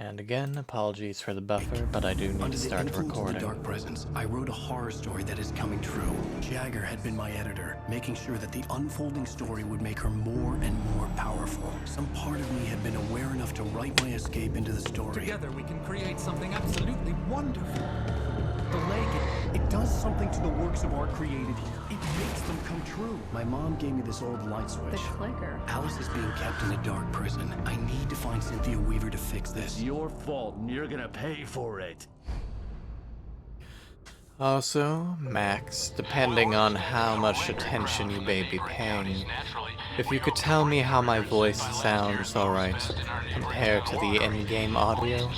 And again, apologies for the buffer, but I do need Under to the start influence of the recording. Dark Presence, I wrote a horror story that is coming true. Jagger had been my editor, making sure that the unfolding story would make her more and more powerful. Some part of me had been aware enough to write my escape into the story. Together we can create something absolutely wonderful. The lake, it does something to the works of art created here. It makes them come true. My mom gave me this old light switch. The clicker. Alice is being kept in a dark prison. I need to find Cynthia Weaver to fix this. Your fault, and you're gonna pay for it. Also, Max, depending on how much attention you may be paying, if you could tell me how my voice sounds alright compared to the in-game audio.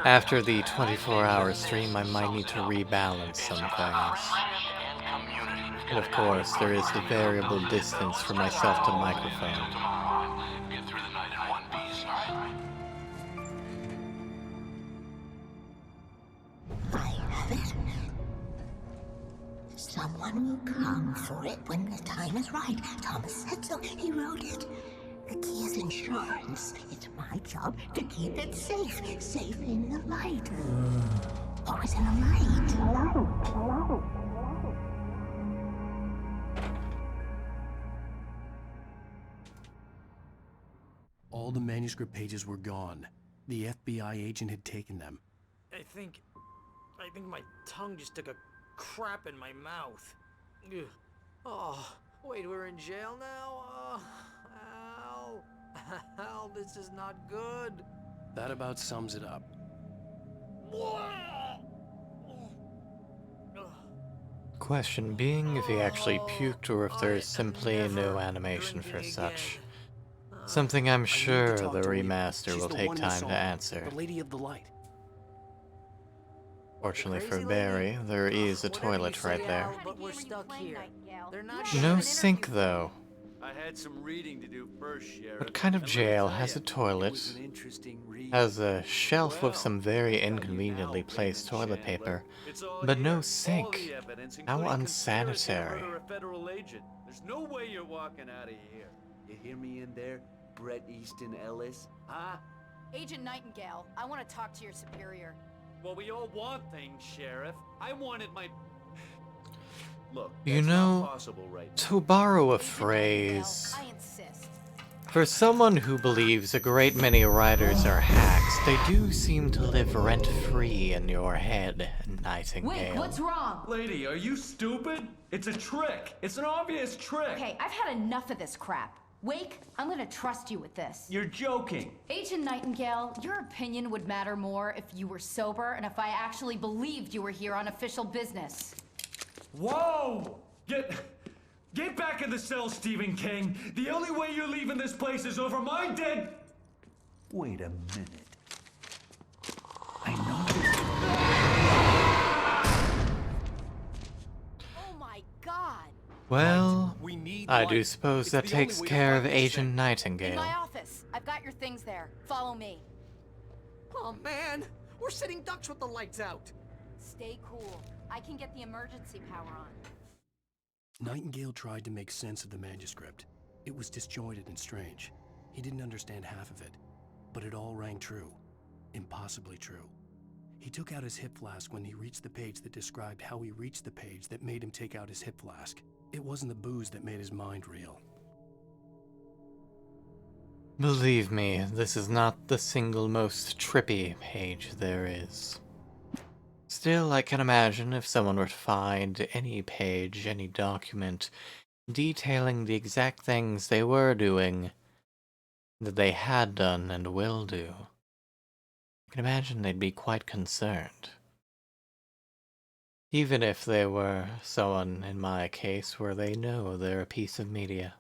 After the 24-hour stream, I might need to rebalance some things. And of course, there is the variable distance for myself to microphone. I have it. Someone will come for it when the time is right. Thomas said so. He wrote it. The key is insurance. It's my job to keep it safe. Safe in the light. Always in the light. All the manuscript pages were gone. The FBI agent had taken them. I think my tongue just took a crap in my mouth. Ugh. Oh, wait, we're in jail now? Al. Al, this is not good. That about sums it up. Question being if he actually puked or if there is simply no animation for such. Something I'm sure the remaster will take time to answer. The Lady of the Light. Fortunately for Barry, there is a toilet right there. But we're stuck here. They're not No sink though. I had some reading to do first, Sheriff. What kind of jail has a toilet? Has a shelf with some very inconveniently placed toilet paper, but no sink. How unsanitary. There's no way you're walking out of here. You hear me in there, Bret Easton Ellis? Huh? Agent Nightingale, I want to talk to your superior. Well, we all want things, Sheriff. I wanted my... Look, You that's know, not possible right now. to borrow a Agent phrase, Nightingale, I insist. for someone who believes a great many writers are hacks, they do seem to live rent-free in your head, Nightingale. Wait, what's wrong? Lady, are you stupid? It's a trick. It's an obvious trick. Okay, I've had enough of this crap. Wake, I'm gonna trust you with this. You're joking. Agent Nightingale, your opinion would matter more if you were sober and if I actually believed you were here on official business. Whoa! Get back in the cell, Stephen King. The only way you're leaving this place is over my dead... Wait a minute. I know. Oh my god! Well, We need I light. do suppose It's that the only takes way to care fight of this Agent thing. In Nightingale. my office. I've got your things there. Follow me. Oh man, we're sitting ducks with the lights out. Stay cool. I can get the emergency power on. Nightingale tried to make sense of the manuscript. It was disjointed and strange. He didn't understand half of it, but it all rang true. Impossibly true. He took out his hip flask when he reached the page that described how he reached the page that made him take out his hip flask. It wasn't the booze that made his mind reel. Believe me, this is not the single most trippy page there is. Still, I can imagine if someone were to find any page, any document, detailing the exact things they were doing, that they had done and will do. I can imagine they'd be quite concerned. Even if they were someone, in my case, where they know they're a piece of media.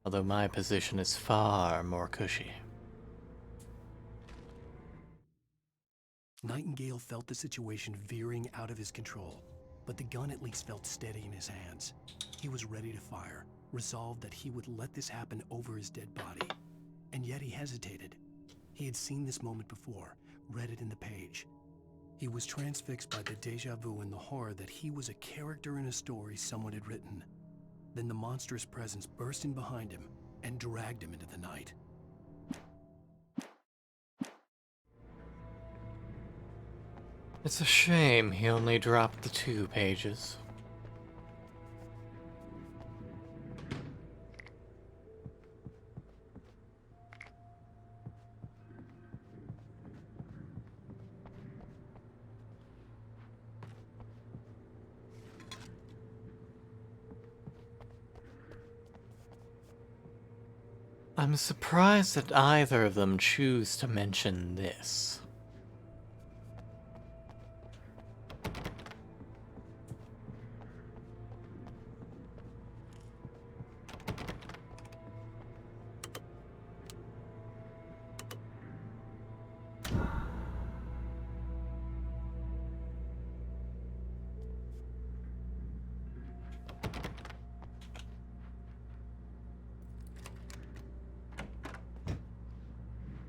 Although my position is far more cushy. Nightingale felt the situation veering out of his control, but the gun at least felt steady in his hands. He was ready to fire, resolved that he would let this happen over his dead body. And yet he hesitated. He had seen this moment before, read it in the page. He was transfixed by the deja vu and the horror that he was a character in a story someone had written. Then the monstrous presence burst in behind him and dragged him into the night. It's a shame he only dropped the 2 pages. I'm surprised that either of them choose to mention this.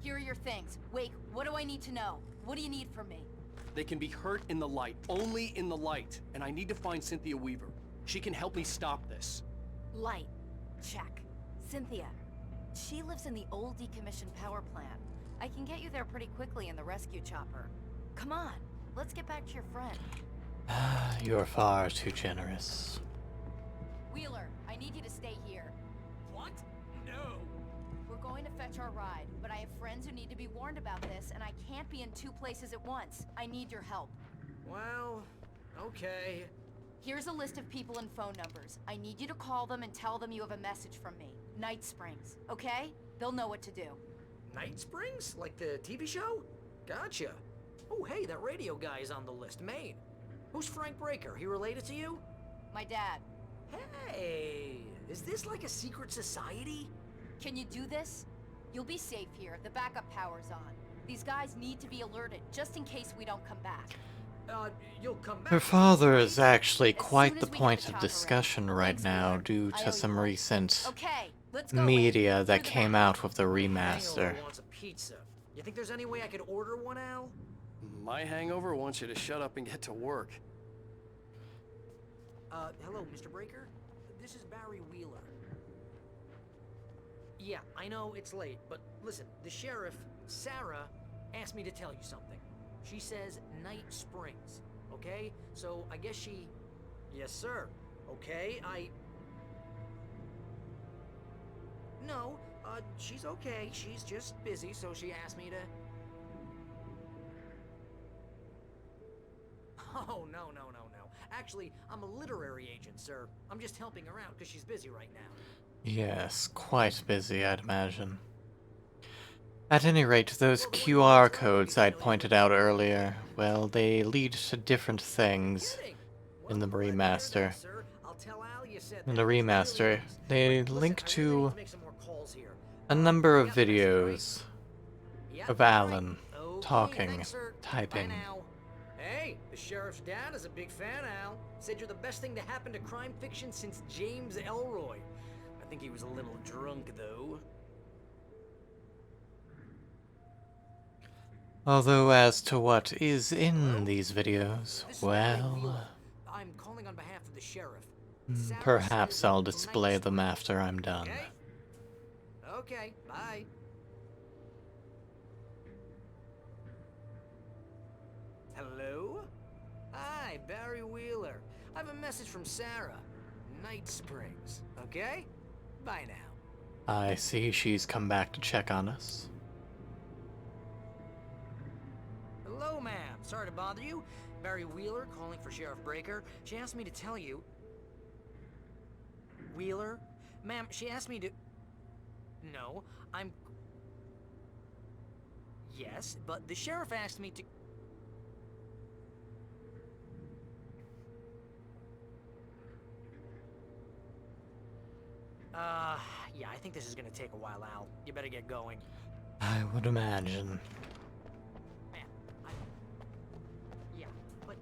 Here are your things. Wake, what do I need to know? What do you need from me? They can be hurt in the light, only in the light. And I need to find Cynthia Weaver. She can help me stop this. Light. Check. Cynthia. She lives in the old decommissioned power plant. I can get you there pretty quickly in the rescue chopper. Come on, let's get back to your friend. You're far too generous. Wheeler, I need you to stay here. What? No. We're going to fetch our ride, but I have friends who need to be warned about this, and I can't be in 2 places at once. I need your help. Well, okay. Here's a list of people and phone numbers. I need you to call them and tell them you have a message from me. Night Springs, okay? They'll know what to do. Night Springs? Like the TV show? Gotcha. Oh, hey, that radio guy is on the list. Maine. Who's Frank Breaker? He related to you? My dad. Hey, is this like a secret society? Can you do this? You'll be safe here. The backup power's on. These guys need to be alerted, just in case we don't come back. You'll come back. Her father is actually As quite soon the as we point get the of chopper discussion ready. right Thanks, now Wheeler. due I owe to you some one. recent Okay, let's go. media Wade. that Through the came back. out with the remaster. Hangover wants a pizza. You think there's any way I could order one, Al? My hangover wants you to shut up and get to work. Hello, Mr. Breaker? This is Barry Wheeler. Yeah, I know it's late, but listen, the sheriff, Sarah, asked me to tell you something. She says Night Springs, okay? So I guess she... Yes, sir. Okay, No, she's okay. She's just busy, so she asked me to... Oh, no. Actually, I'm a literary agent, sir. I'm just helping her out because she's busy right now. Yes, quite busy, I'd imagine. At any rate, those QR codes I'd pointed out earlier, well, they lead to different things in the remaster. In the remaster, they link to a number of videos of Alan talking, typing. Hey, the sheriff's dad is a big fan, Al. Said you're the best thing to happen to crime fiction since James Elroy. I think he was a little drunk, though. Although as to what is in these videos, This is well, Wheeler. I'm calling on behalf of the sheriff. Sarah perhaps says I'll Night display them Springs. after I'm done. Okay? Okay, bye. Hello? Hi, Barry Wheeler. I have a message from Sarah. Night Springs, okay? Bye now. I see she's come back to check on us. Hello, ma'am. Sorry to bother you. Barry Wheeler calling for Sheriff Breaker. She asked me to tell you... Wheeler? Ma'am, she asked me to... No, I'm... Yes, but the sheriff asked me to... Yeah, I think this is gonna take a while, Al. You better get going. I would imagine. Man, Yeah, but...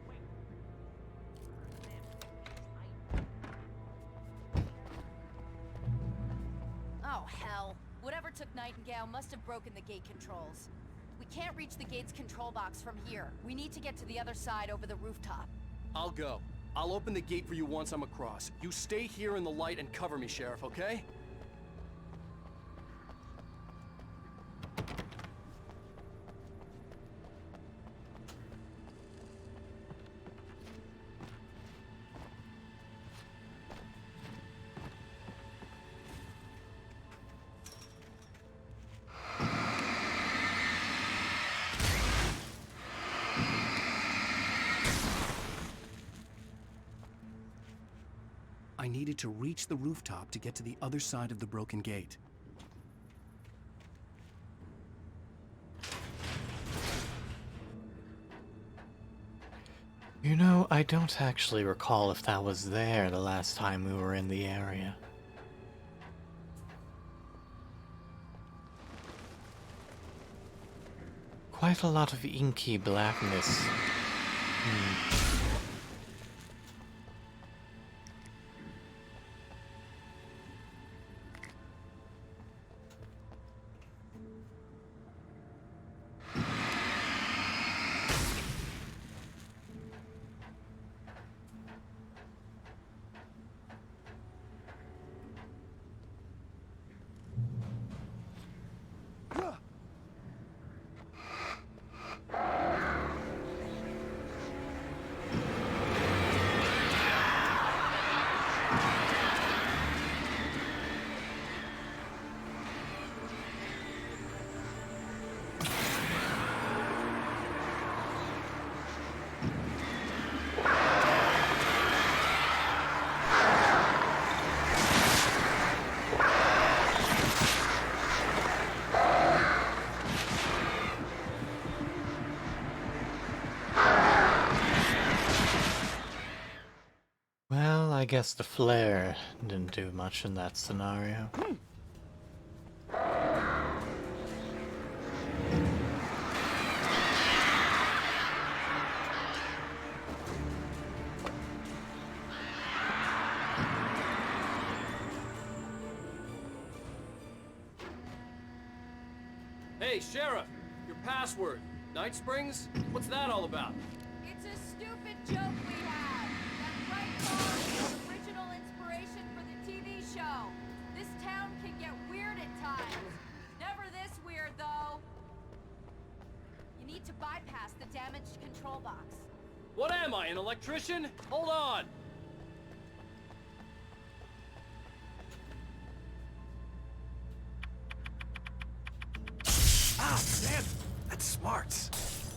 Wait. Oh, hell. Whatever took Nightingale must have broken the gate controls. We can't reach the gate's control box from here. We need to get to the other side over the rooftop. I'll go. I'll open the gate for you once I'm across. You stay here in the light and cover me, Sheriff, okay? I needed to reach the rooftop to get to the other side of the broken gate. You know, I don't actually recall if that was there the last time we were in the area. Quite a lot of inky blackness. Well, I guess the flare didn't do much in that scenario. Hey, Sheriff! Your password. Night Springs? What's that all about? It's a stupid joke we have. That right bar is the original inspiration for the TV show. This town can get weird at times. Never this weird, though. You need to bypass the damaged control box. What am I, an electrician? Hold on! Ah, damn! That's smart.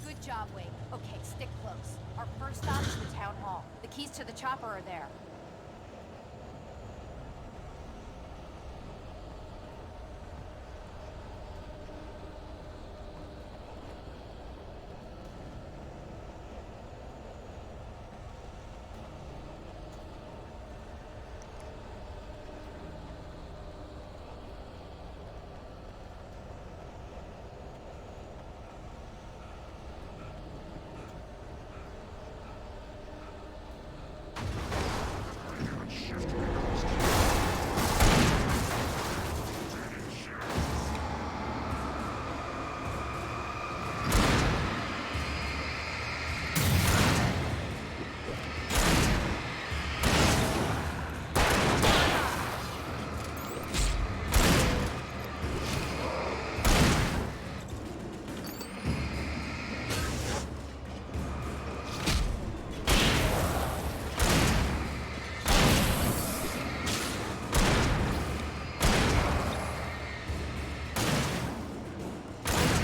Good job, Wade. Okay, stick close. Our first stop is the town hall. The keys to the chopper are there.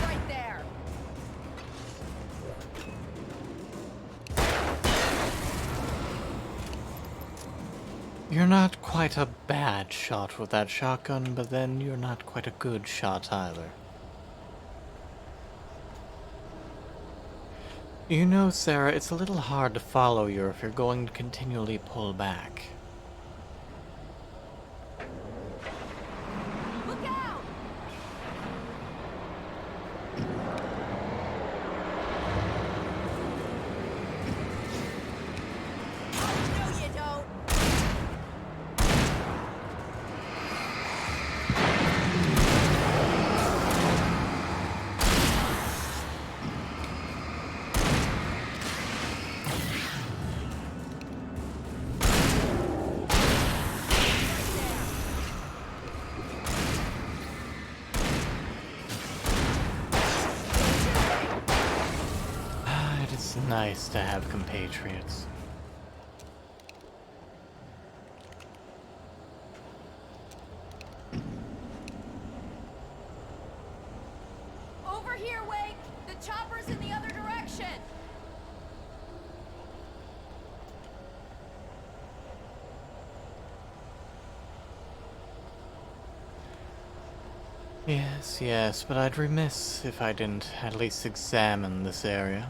Right there. You're not quite a bad shot with that shotgun, but then you're not quite a good shot either. You know, Sarah, it's a little hard to follow you if you're going to continually pull back. Look out! No, you don't. nice to have compatriots. Over here, Wake! The chopper's in the other direction! Yes, yes, but I'd remiss if I didn't at least examine this area.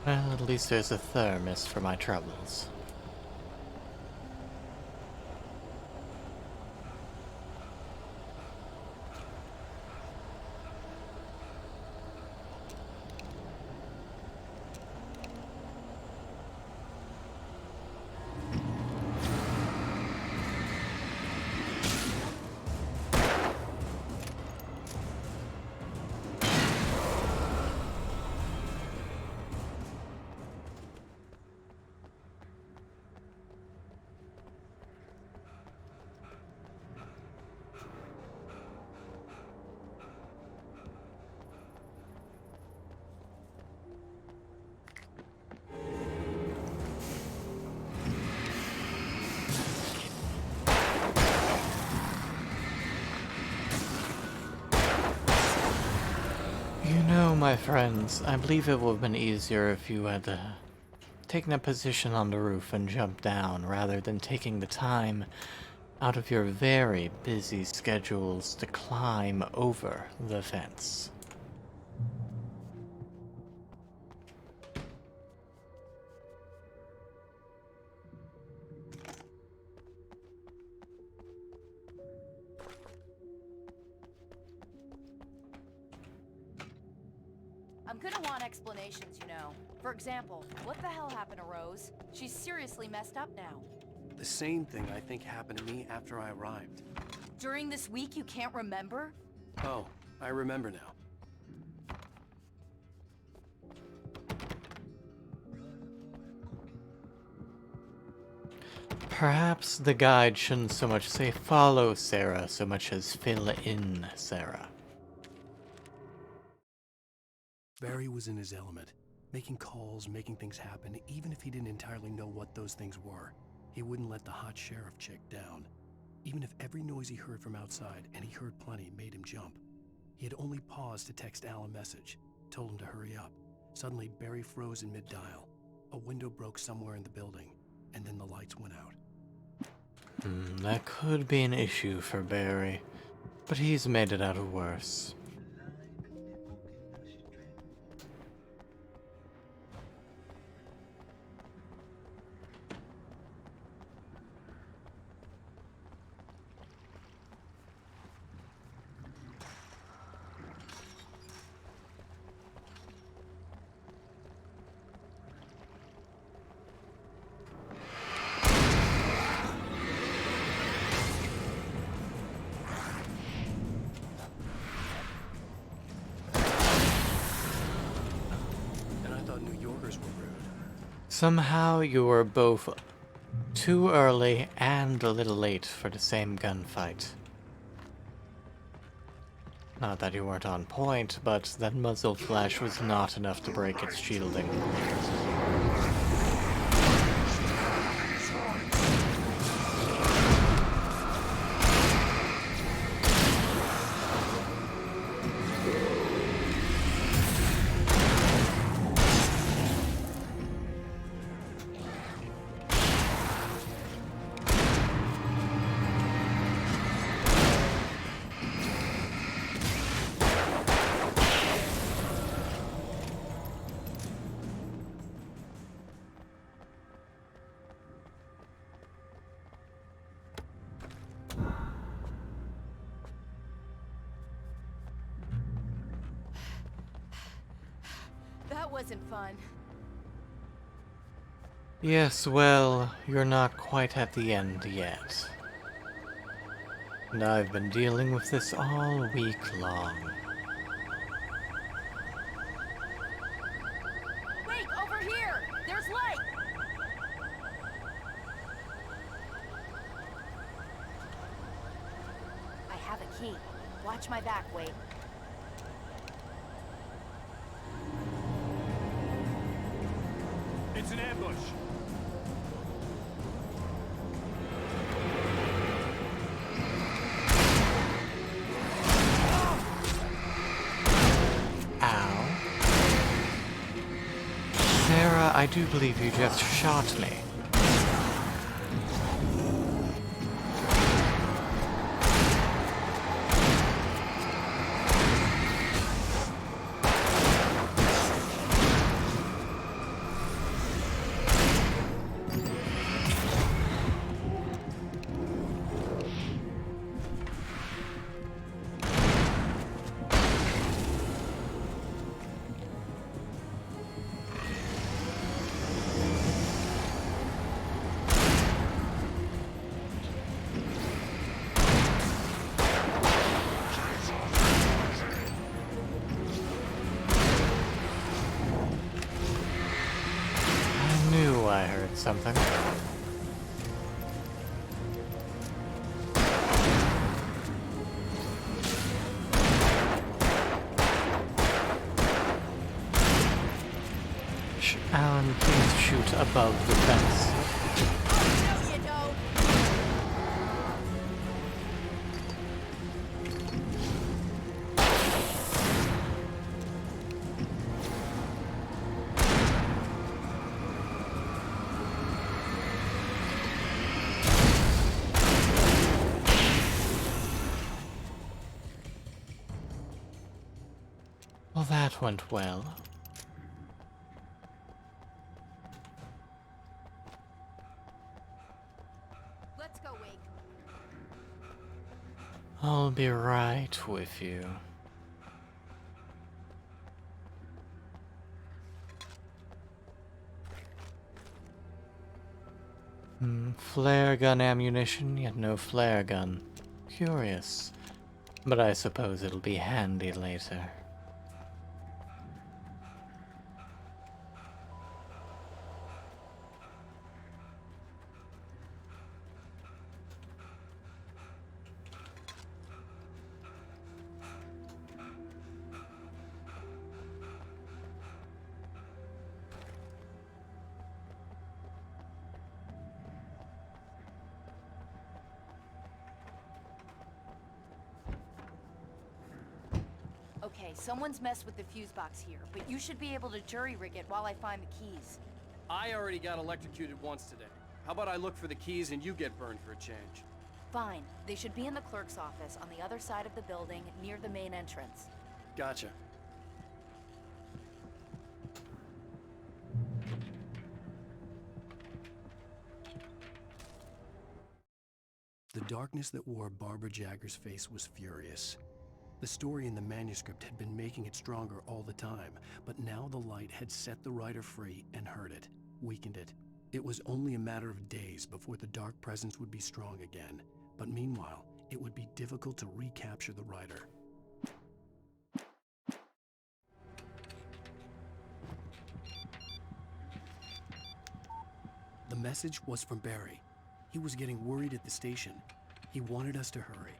Well, at least there's a thermos for my troubles. You know, my friends, I believe it would have been easier if you had taken a position on the roof and jumped down rather than taking the time out of your very busy schedules to climb over the fence. I'm gonna want explanations, you know. For example, what the hell happened to Rose? She's seriously messed up now. The same thing I think happened to me after I arrived. During this week, you can't remember? Oh, I remember now. Perhaps the guide shouldn't so much say follow Sarah so much as fill in Sarah. Barry was in his element, making calls, making things happen, even if he didn't entirely know what those things were. He wouldn't let the hot sheriff chick down. Even if every noise he heard from outside, and he heard plenty, made him jump. He had only paused to text Al a message, told him to hurry up. Suddenly, Barry froze in mid-dial. A window broke somewhere in the building, and then the lights went out. That could be an issue for Barry, but he's made it out of worse. New Yorkers were rude. Somehow you were both too early and a little late for the same gunfight. Not that you weren't on point, but that muzzle flash was not enough to break its shielding. That wasn't fun. Yes, well, you're not quite at the end yet. And I've been dealing with this all week long. Wait, over here! There's light! I have a key. Watch my back, Wait. It's an ambush. Ow. Sarah, I do believe you just shot me. I heard something. Alan, please shoot above the fence. No, you don't. Well, that went well. Let's go, Wake. I'll be right with you. Flare gun ammunition, yet no flare gun. Curious. But I suppose it'll be handy later. Okay, someone's messed with the fuse box here, but you should be able to jury-rig it while I find the keys. I already got electrocuted once today. How about I look for the keys and you get burned for a change? Fine. They should be in the clerk's office on the other side of the building, near the main entrance. Gotcha. The darkness that wore Barbara Jagger's face was furious. The story in the manuscript had been making it stronger all the time, but now the light had set the writer free and hurt it, weakened it. It was only a matter of days before the dark presence would be strong again, but meanwhile, it would be difficult to recapture the writer. The message was from Barry. He was getting worried at the station. He wanted us to hurry.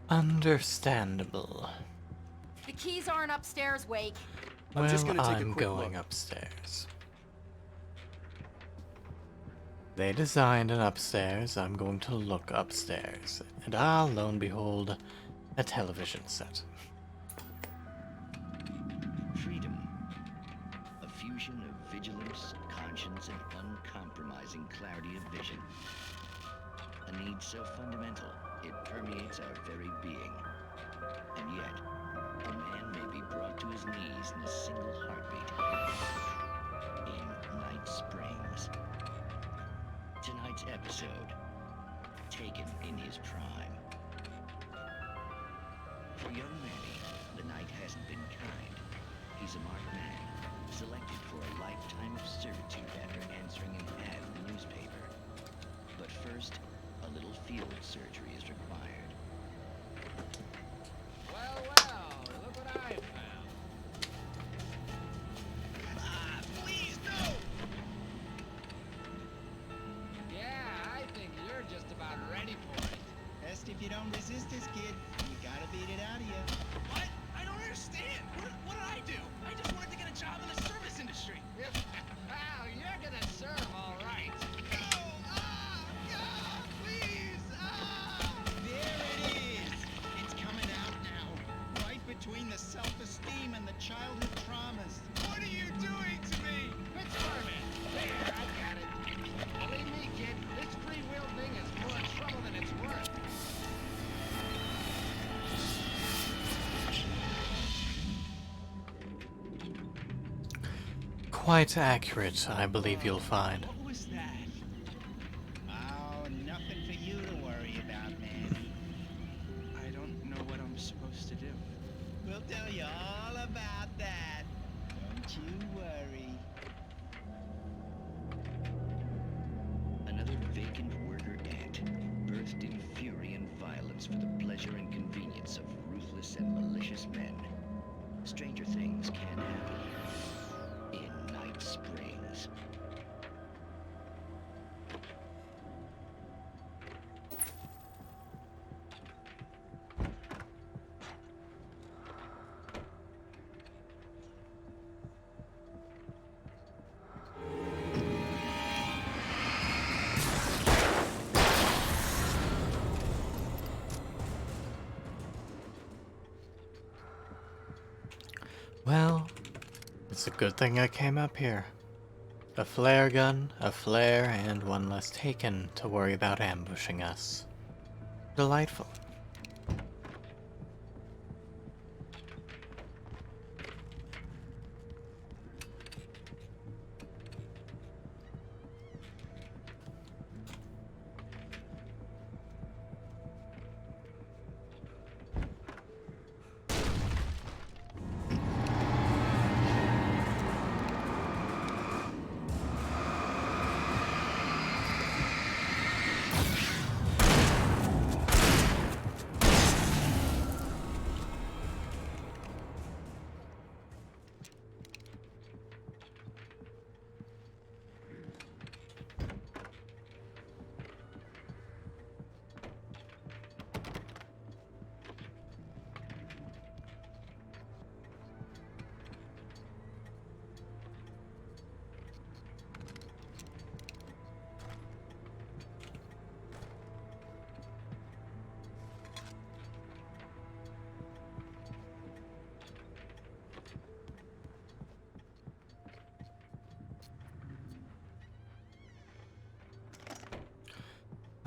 Understandable. The keys aren't upstairs, Wake. I'm just Well, gonna take a I'm quick going look. upstairs. They designed an upstairs, I'm going to look upstairs. And lo and behold, a television set. Freedom. A fusion of vigilance, conscience, and uncompromising clarity of vision. A need so fundamental, it permeates our very being. And yet, a man may be brought to his knees in a single heartbeat. In Night Springs. Tonight's episode, taken in his prime. For young Manny, the night hasn't been kind. He's a marked man, selected for a lifetime of servitude after answering an ad in the newspaper. But first, a little field surgery is required. Well, look what I found. Please, no! Yeah, I think you're just about ready for it. Best if you don't resist this, kid. You gotta beat it out of you. What? I don't understand. What did I do? I just wanted to get a job in the service industry. Yeah, quite accurate, I believe you'll find. What was that? Oh, nothing for you to worry about, Manny. I don't know what I'm supposed to do. We'll tell you all about that. Don't you worry. Another vacant worker ant, birthed in fury and violence for the pleasure and convenience of ruthless and malicious men. Stranger things can happen in Night Springs. Well, it's a good thing I came up here. A flare gun, a flare, and one less taken to worry about ambushing us. Delightful.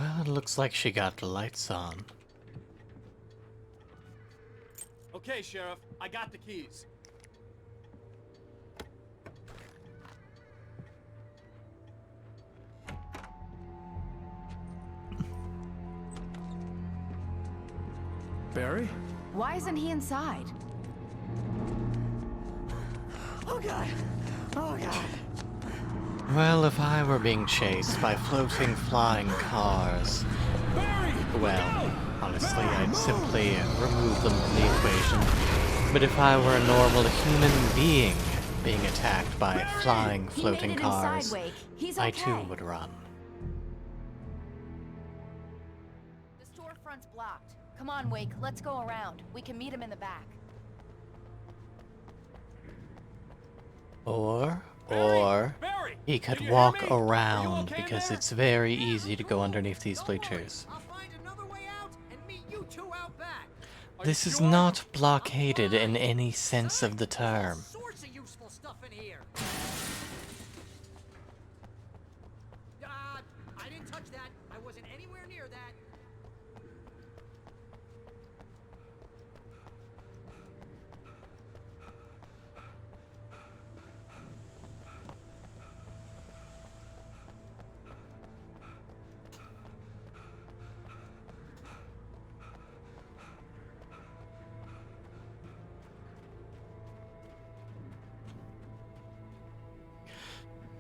Well, it looks like she got the lights on. Okay, Sheriff, I got the keys. Barry? Why isn't he inside? Oh god! Oh god! Well, if I were being chased by floating flying cars, well, honestly, I'd simply remove them from the equation. But if I were a normal human being being attacked by flying floating cars, I too would run. The storefront's blocked. Come on, Wake, let's go around. We can meet him in the back. Or Barry! he could walk around because it's very easy to go underneath these bleachers. I'll find another way out and meet you two out back. This is not blockaded in any sense of the term. All sorts of useful stuff in here. I didn't touch that. I wasn't anywhere near that.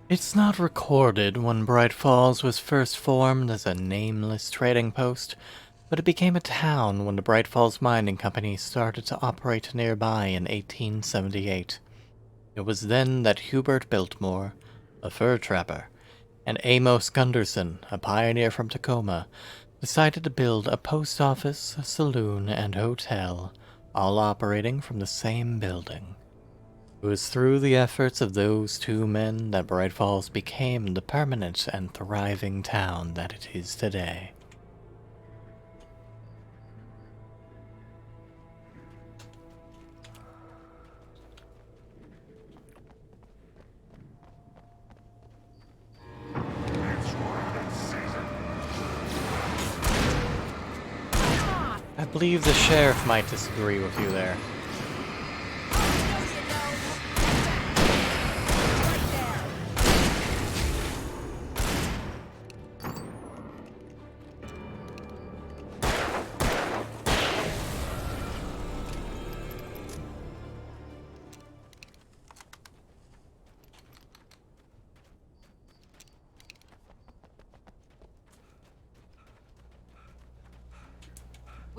It's not recorded when Bright Falls was first formed as a nameless trading post, but it became a town when the Bright Falls Mining Company started to operate nearby in 1878. It was then that Hubert Biltmore, a fur trapper, and Amos Gunderson, a pioneer from Tacoma, decided to build a post office, a saloon, and hotel, all operating from the same building. It was through the efforts of those two men that Bright Falls became the permanent and thriving town that it is today. I believe the sheriff might disagree with you there.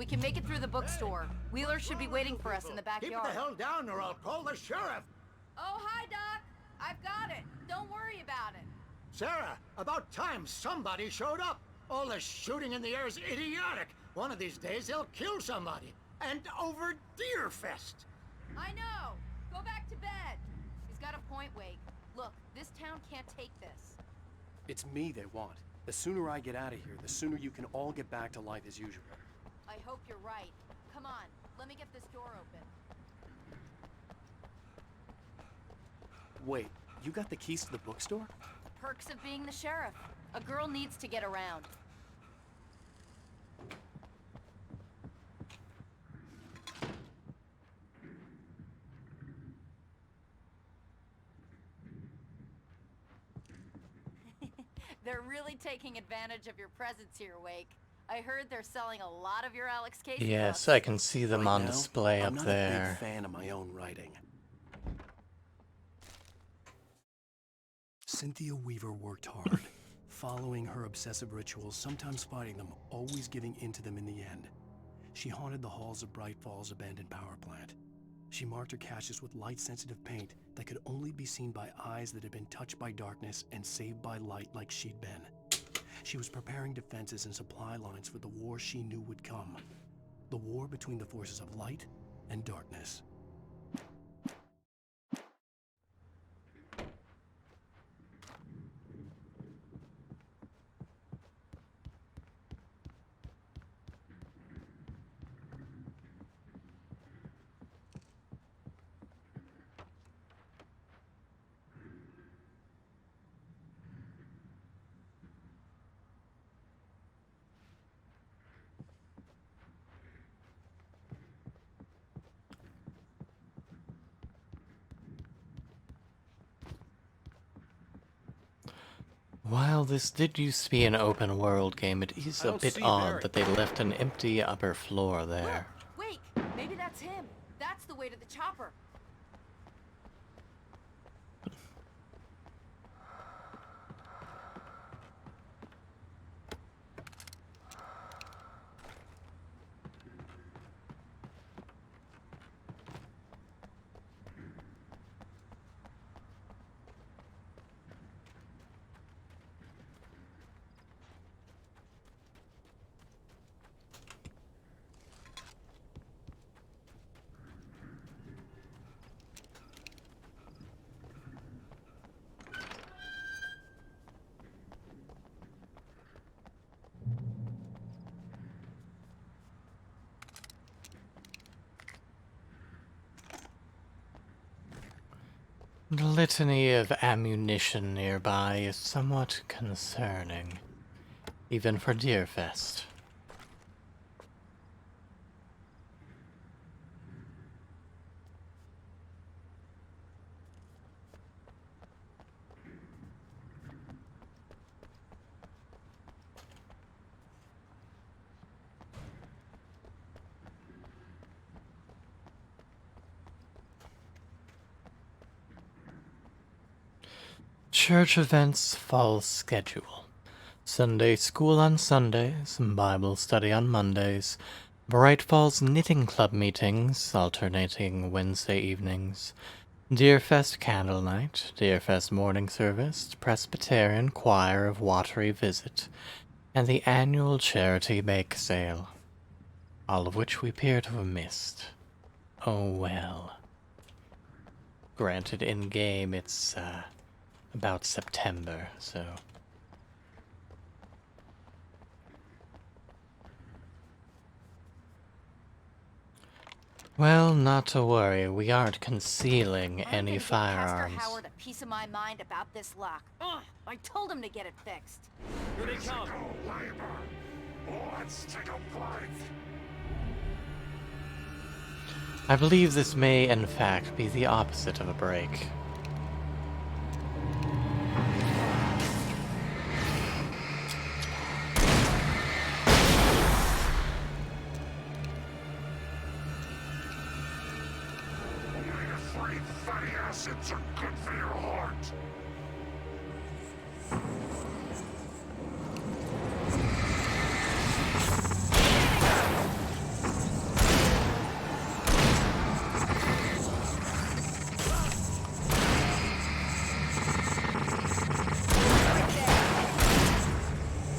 We can make it through the bookstore. Wheeler should be waiting for us in the backyard. Keep the hell down or I'll call the sheriff. Oh, hi, Doc. I've got it. Don't worry about it. Sarah, about time somebody showed up. All this shooting in the air is idiotic. One of these days they'll kill somebody. And over Deerfest. I know. Go back to bed. He's got a point, Wake. Look, this town can't take this. It's me they want. The sooner I get out of here, the sooner you can all get back to life as usual. I hope you're right. Come on, let me get this door open. Wait, you got the keys to the bookstore? Perks of being the sheriff. A girl needs to get around. They're really taking advantage of your presence here, Wake. I heard they're selling a lot of your Alex Casey Yes, books. I can see them Right on now, display I'm up not a there. big fan of my own writing. Cynthia Weaver worked hard, following her obsessive rituals, sometimes fighting them, always giving in to them in the end. She haunted the halls of Bright Falls abandoned power plant. She marked her caches with light-sensitive paint that could only be seen by eyes that had been touched by darkness and saved by light like she'd been. She was preparing defenses and supply lines for the war she knew would come. The war between the forces of light and darkness. While this did used to be an open world game, it is I a don't bit see odd Barry. that they left an empty upper floor there. Wake! Maybe that's him. That's the way to the chopper. The litany of ammunition nearby is somewhat concerning, even for Deerfest. Church events fall schedule. Sunday school on Sundays, Bible study on Mondays, Bright Falls Knitting Club meetings alternating Wednesday evenings, Deerfest Candle Night, Deerfest Morning Service, Presbyterian Choir of Watery Visit, and the annual charity bake sale. All of which we appear to have missed. Oh well. Granted, in-game it's, about September, so... Well, not to worry, we aren't concealing I'm any gonna get firearms. Pastor Howard a piece of my mind about this lock. Ugh, I told him to get it fixed. Here they come. Let's take a fight. I believe this may, in fact, be the opposite of a break. Omega-3 fatty acids are good for your heart.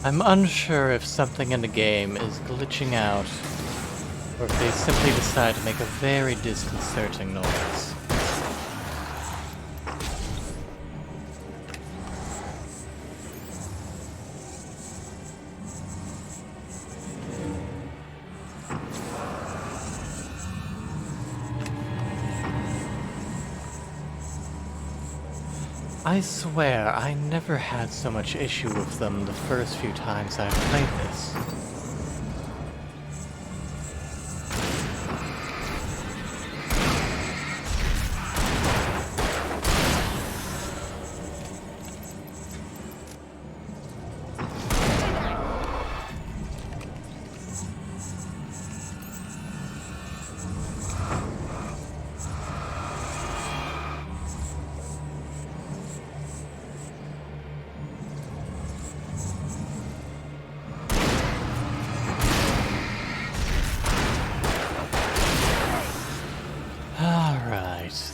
I'm unsure if something in the game is glitching out, or if they simply decide to make a very disconcerting noise. I swear, I never had so much issue with them the first few times I played this.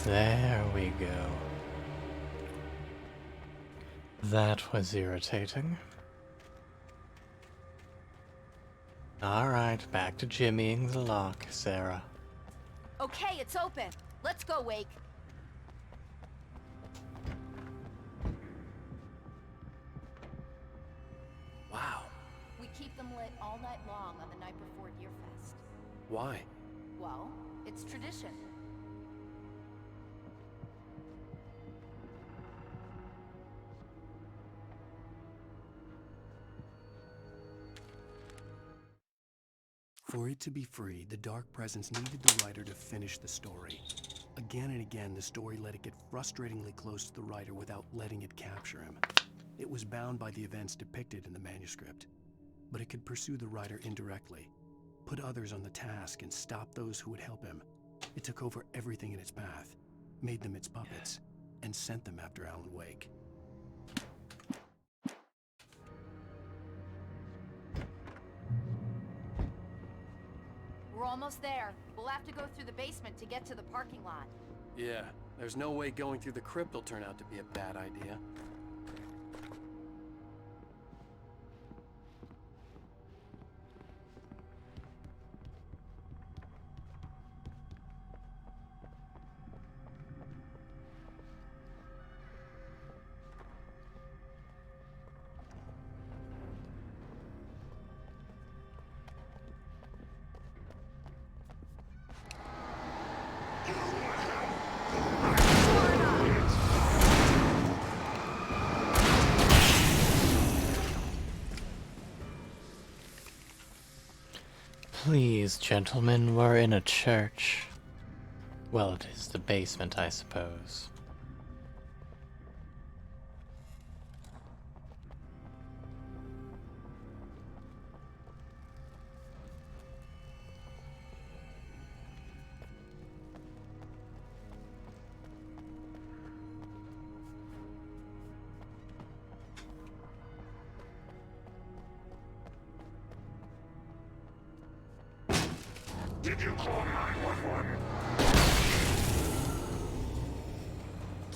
There we go. That was irritating. Alright, back to jimmying the lock, Sarah. Okay, it's open. Let's go, Wake. Wow. We keep them lit all night long on the night before Deerfest. Why? Well, it's tradition. For it to be free, the Dark Presence needed the writer to finish the story. Again and again, the story let it get frustratingly close to the writer without letting it capture him. It was bound by the events depicted in the manuscript, but it could pursue the writer indirectly, put others on the task, and stop those who would help him. It took over everything in its path, made them its puppets, and sent them after Alan Wake. We're almost there. We'll have to go through the basement to get to the parking lot. Yeah, there's no way going through the crypt will turn out to be a bad idea. Please, gentlemen, we're in a church. Well, it is the basement, I suppose. Did you call 911?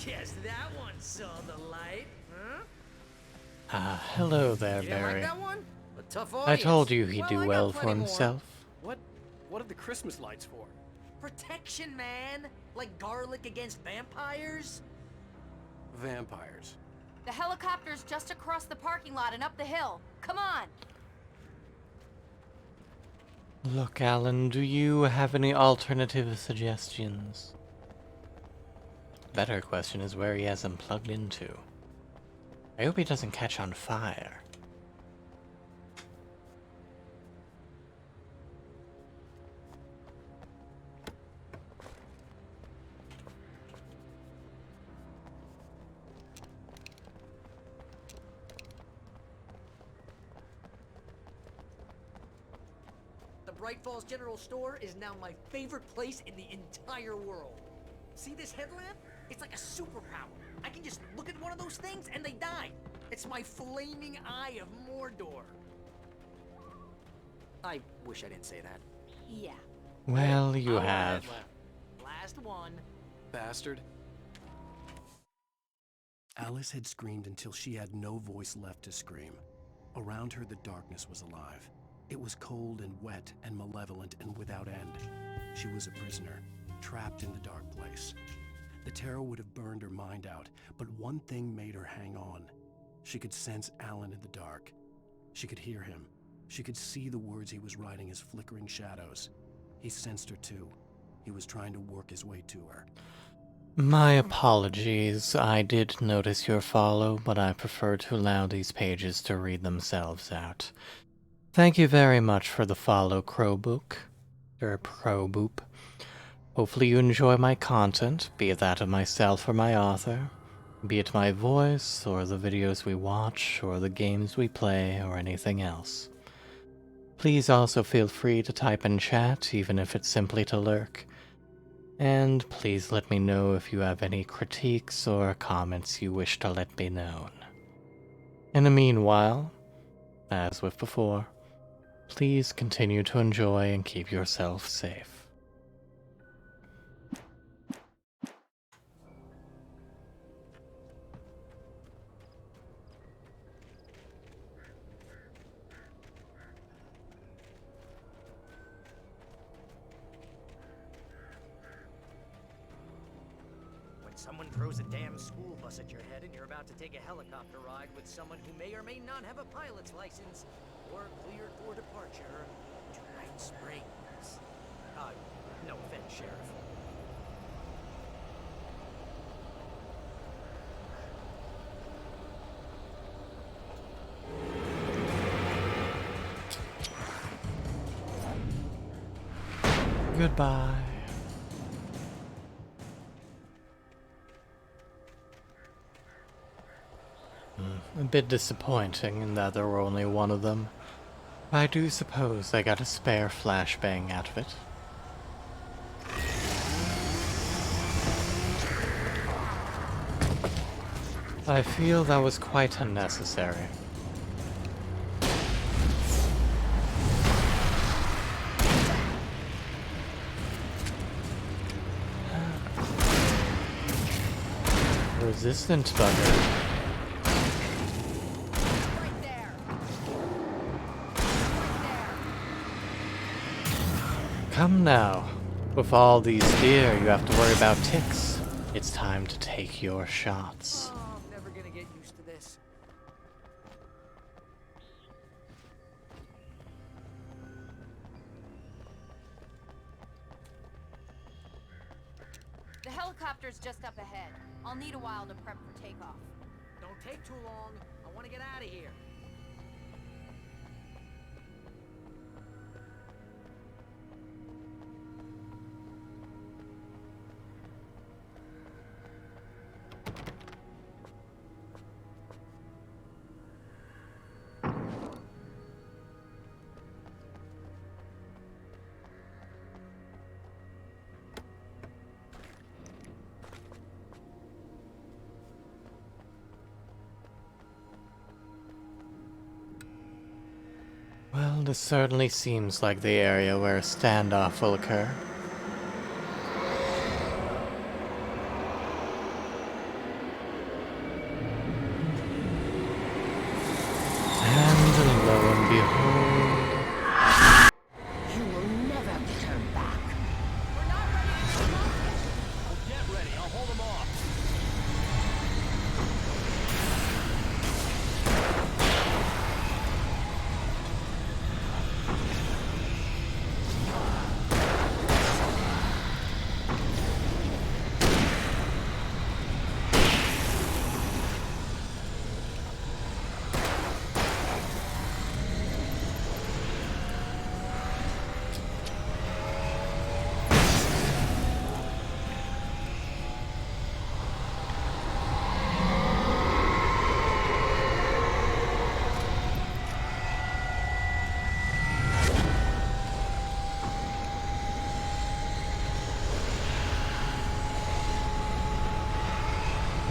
Guess that one saw the light, huh? Hello there, You didn't Barry. like that one? A tough I audience. told you he'd Well, do I got well for plenty more. himself. What are the Christmas lights for? Protection, man. Like garlic against vampires. Vampires. The helicopter's just across the parking lot and up the hill. Come on! Look, Alan, do you have any alternative suggestions? Better question is where he has them plugged into. I hope he doesn't catch on fire. Bright Falls General Store is now my favorite place in the entire world. See this headlamp? It's like a superpower. I can just look at one of those things and they die. It's my flaming eye of Mordor. I wish I didn't say that. Yeah. Well, you Our have. headlamp. Last one. Bastard. Alice had screamed until she had no voice left to scream. Around her, the darkness was alive. It was cold and wet and malevolent and without end. She was a prisoner, trapped in the dark place. The terror would have burned her mind out, but one thing made her hang on. She could sense Alan in the dark. She could hear him. She could see the words he was writing as flickering shadows. He sensed her too. He was trying to work his way to her. My apologies. I did notice your follow, but I prefer to allow these pages to read themselves out. Thank you very much for the follow, Crowbook. Crowboop. Hopefully you enjoy my content, be it that of myself or my author, be it my voice, or the videos we watch, or the games we play, or anything else. Please also feel free to type in chat, even if it's simply to lurk. And please let me know if you have any critiques or comments you wish to let me know. In the meanwhile, as with before, please continue to enjoy and keep yourself safe. Someone throws a damn school bus at your head and you're about to take a helicopter ride with someone who may or may not have a pilot's license or cleared for departure to Night Springs. No offense, Sheriff. Goodbye. A bit disappointing in that there were only one of them. I do suppose I got a spare flashbang out of it. I feel that was quite unnecessary. Resistant bugger. Come now. With all these deer, you have to worry about ticks. It's time to take your shots. Oh, I'm never gonna get used to this. The helicopter's just up ahead. I'll need a while to prep for takeoff. Don't take too long. I want to get out of here. Well, this certainly seems like the area where a standoff will occur. And lo and behold... You will never get her back. We're not ready to come up yet. Get ready, I'll hold them off.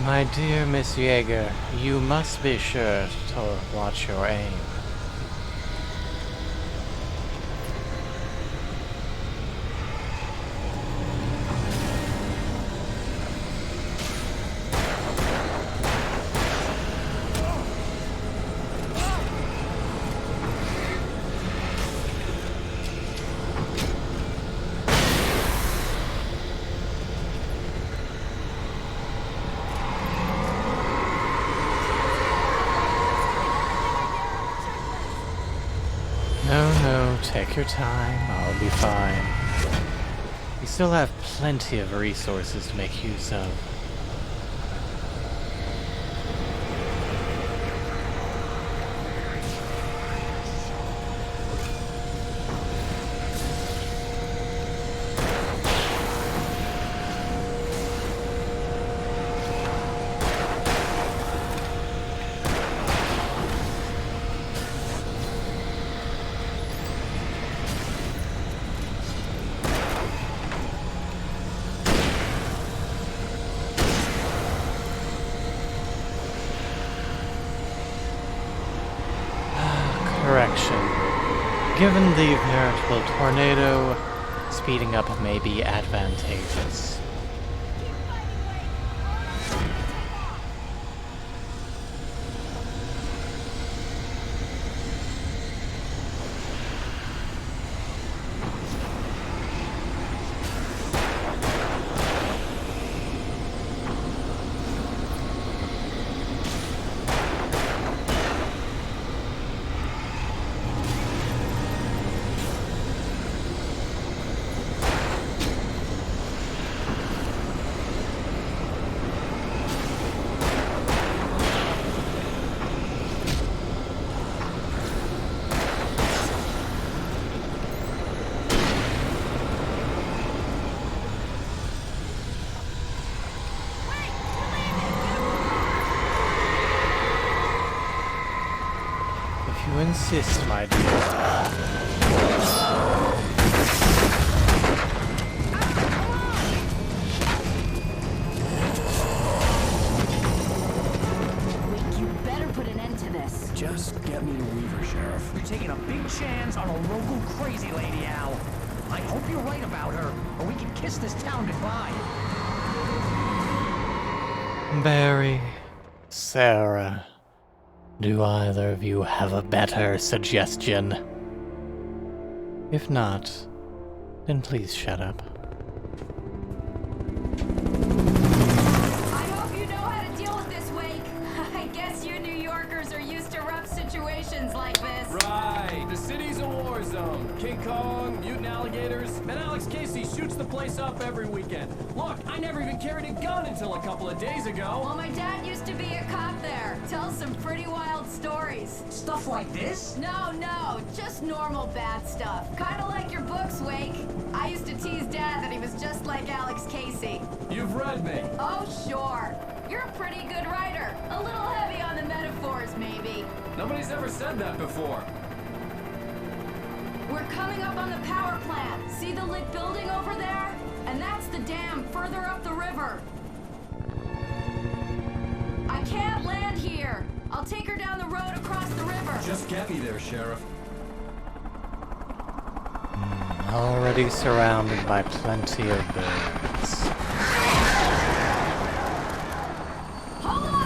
My dear Miss Yeager, you must be sure to watch your aim. No, take your time. I'll be fine. We still have plenty of resources to make use of. Correction. Given the veritable tornado, speeding up may be advantageous. If you insist, my dear. You better put an end to this. Just get me to Weaver, Sheriff. You're taking a big chance on a local crazy lady, Al. I hope you're right about her, or we can kiss this town goodbye. Barry, Sarah, do either of you have a better suggestion? If not, then please shut up. I hope you know how to deal with this, Wake. I guess you New Yorkers are used to rough situations like this. Right. The city's a war zone. King Kong, mutant alligators, and Alex Casey shoots the place up every weekend. Look, I never even carried a gun until a couple of days ago. Well, my dad used to be a cop there. Tells some pretty wild stories. Stuff like this? No, just normal bad stuff. Kinda like your books, Wake. I used to tease Dad that he was just like Alex Casey. You've read me. Oh, sure. You're a pretty good writer. A little heavy on the metaphors, maybe. Nobody's ever said that before. We're coming up on the power plant. See the lit building over there? And that's the dam further up the river. I can't land here. I'll take her down the road across the river. Just get me there, Sheriff. Already surrounded by plenty of birds. Hold on!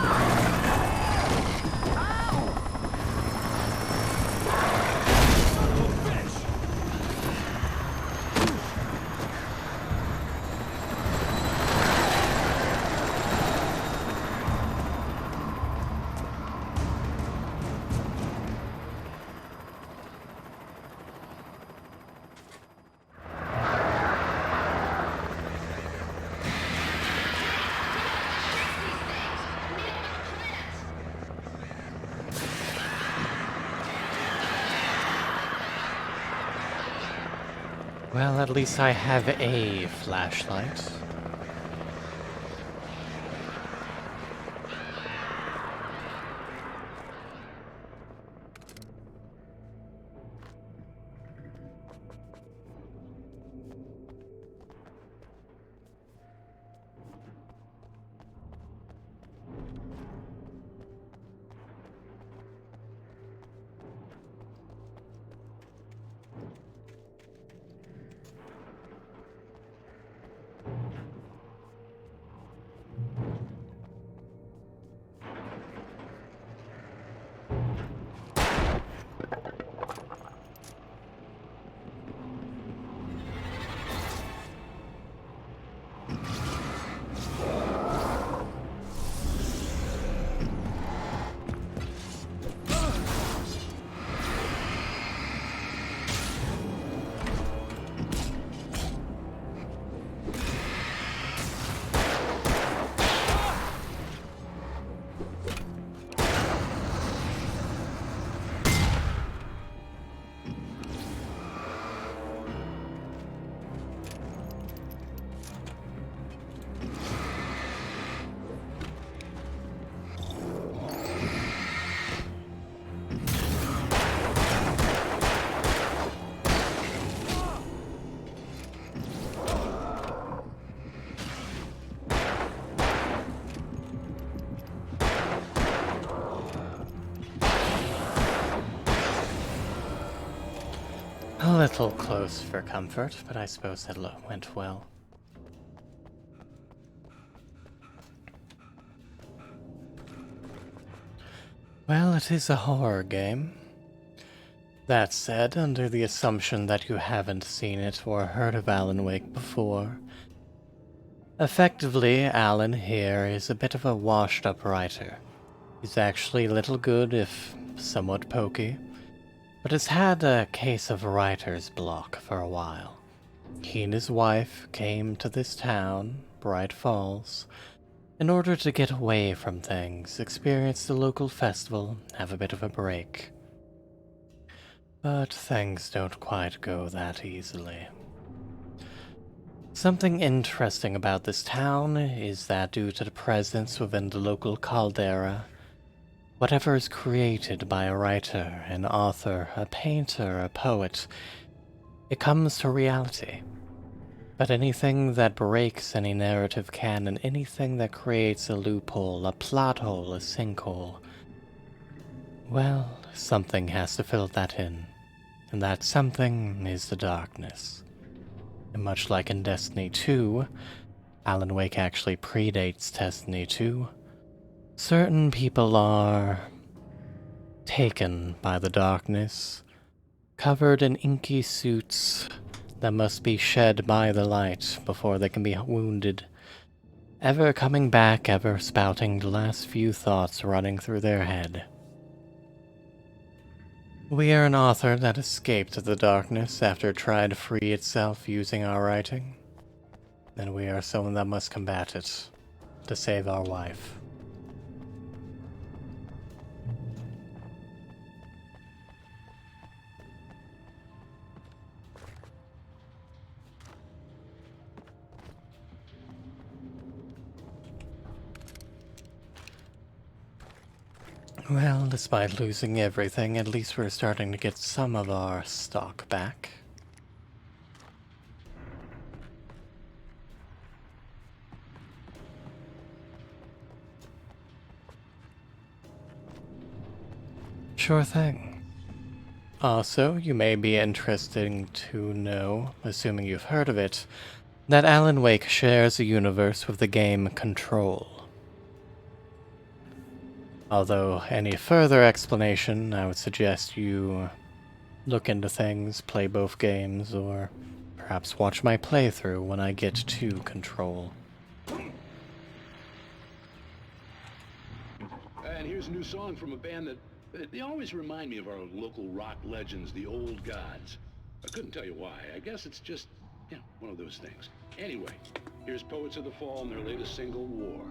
Well, at least I have a flashlight. little close for comfort, but I suppose that went well. Well, it is a horror game. That said, under the assumption that you haven't seen it or heard of Alan Wake before, effectively, Alan here is a bit of a washed-up writer. He's actually little good, if somewhat pokey, but has had a case of writer's block for a while. He and his wife came to this town, Bright Falls, in order to get away from things, experience the local festival, have a bit of a break. But things don't quite go that easily. Something interesting about this town is that due to the presence within the local caldera, whatever is created by a writer, an author, a painter, a poet, it comes to reality. But anything that breaks any narrative canon, anything that creates a loophole, a plot hole, a sinkhole, well, something has to fill that in. And that something is the darkness. And much like in Destiny 2, Alan Wake actually predates Destiny 2, certain people are taken by the darkness, covered in inky suits that must be shed by the light before they can be wounded, ever coming back, ever spouting the last few thoughts running through their head. We are an author that escaped the darkness after it tried to free itself using our writing, and we are someone that must combat it to save our wife. Well, despite losing everything, at least we're starting to get some of our stock back. Sure thing. Also, you may be interested to know, assuming you've heard of it, that Alan Wake shares a universe with the game Control. Although, any further explanation, I would suggest you look into things, play both games, or perhaps watch my playthrough when I get to Control. And here's a new song from a band that they always remind me of our local rock legends, the Old Gods. I couldn't tell you why. I guess it's just, one of those things. Anyway, here's Poets of the Fall and their latest single, War.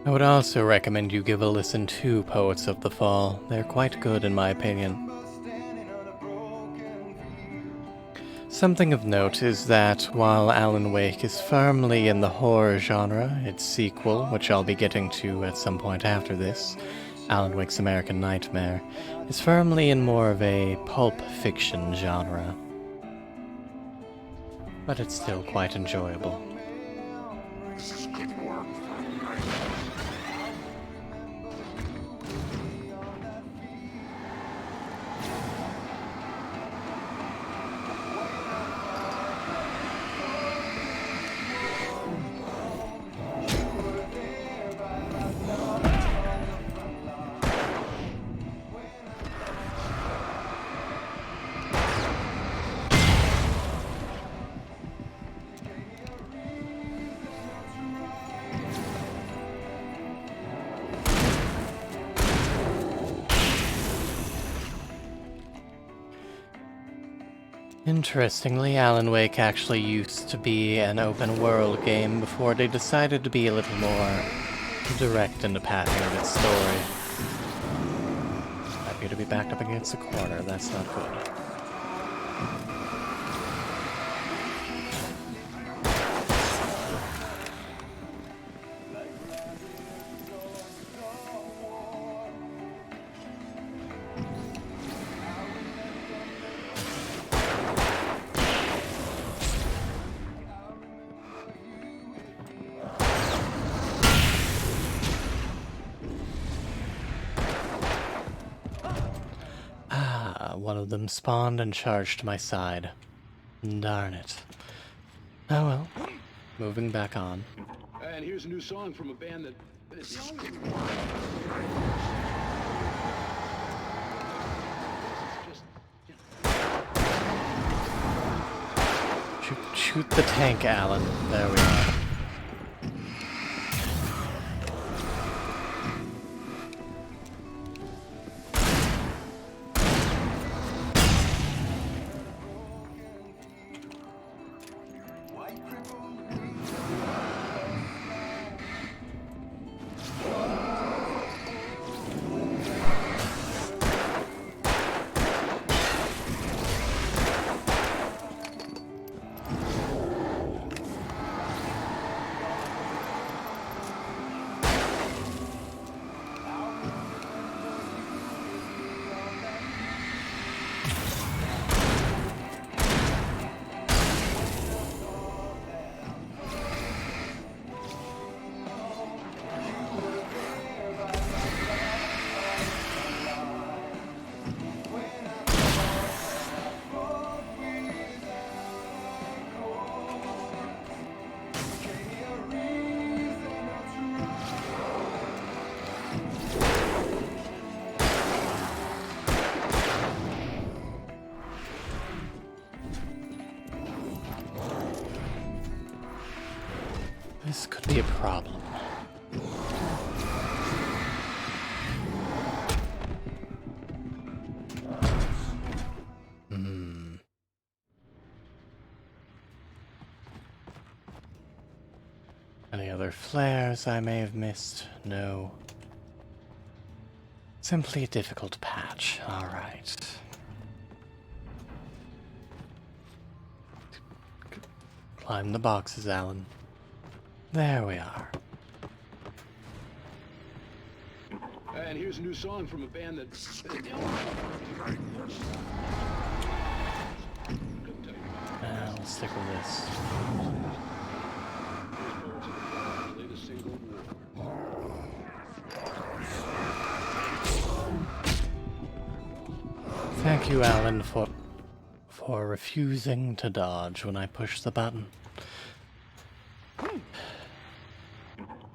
I would also recommend you give a listen to Poets of the Fall. They're quite good in my opinion. Something of note is that while Alan Wake is firmly in the horror genre, its sequel, which I'll be getting to at some point after this, Alan Wake's American Nightmare, is firmly in more of a pulp fiction genre. But it's still quite enjoyable. Interestingly, Alan Wake actually used to be an open-world game before they decided to be a little more direct in the pathing of its story. I appear to be backed up against a corner, that's not good. one of them spawned and charged to my side. Darn it. Oh well. Moving back on. And here's a new song from a band that... Shoot the tank, Alan. There we are. This could be a problem. Any other flares I may have missed? No. Simply a difficult patch. Alright. Climb the boxes, Alan. There we are. And here's a new song from a band that... I'll stick with this. Thank you, Alan, for refusing to dodge when I push the button.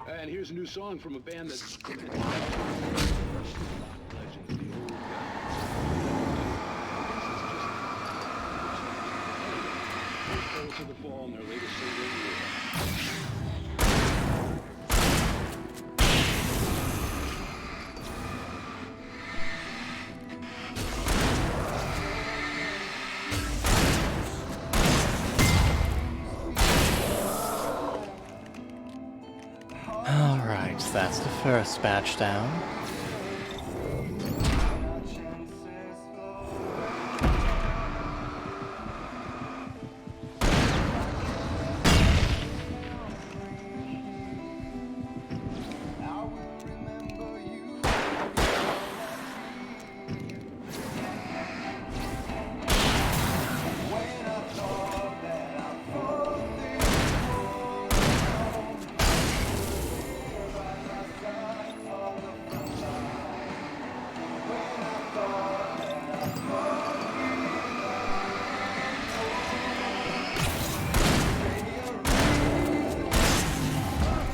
And here's a new song from a band that... to the Fall and their latest single, Alright, that's the first batch down.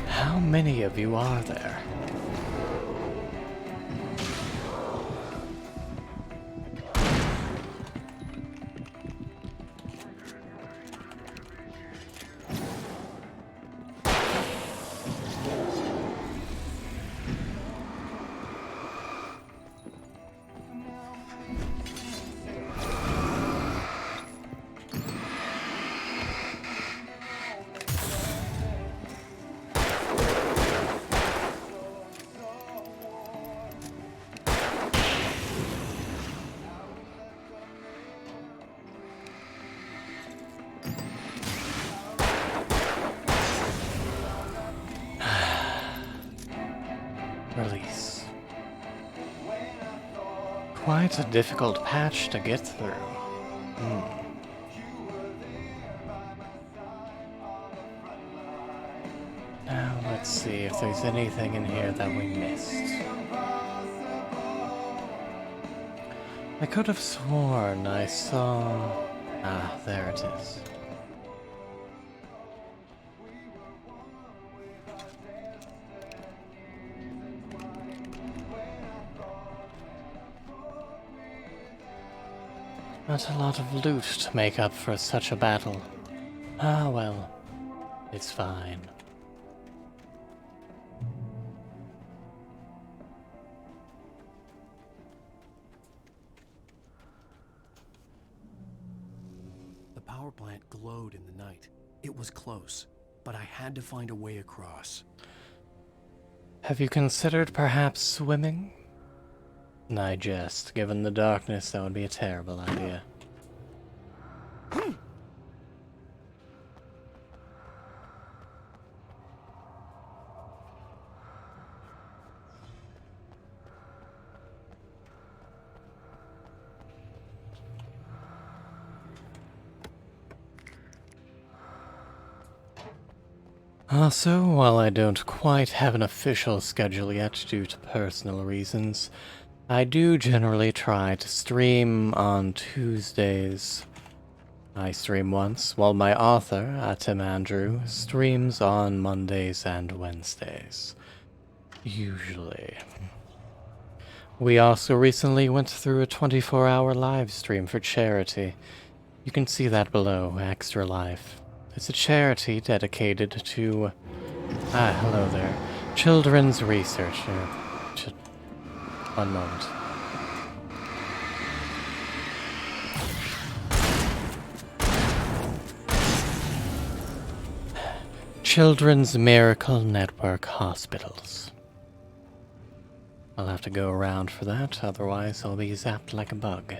How many of you are there? Release. Quite a difficult patch to get through. Now let's see if there's anything in here that we missed. I could have sworn I saw... Ah, there it is. Not a lot of loot to make up for such a battle. Ah, well, it's fine. The power plant glowed in the night. It was close, but I had to find a way across. Have you considered perhaps swimming? I jest. Given the darkness, that would be a terrible idea. Also, while I don't quite have an official schedule yet due to personal reasons, I do generally try to stream on Tuesdays. I stream once, while my author, Atim Andrew, streams on Mondays and Wednesdays. Usually. We also recently went through a 24-hour live stream for charity. You can see that below, Extra Life. It's a charity dedicated to... hello there. Children's research. One moment. Children's Miracle Network Hospitals. I'll have to go around for that, otherwise I'll be zapped like a bug.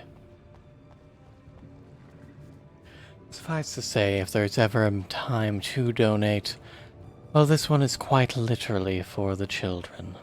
Suffice to say, if there's ever a time to donate, well, this one is quite literally for the children.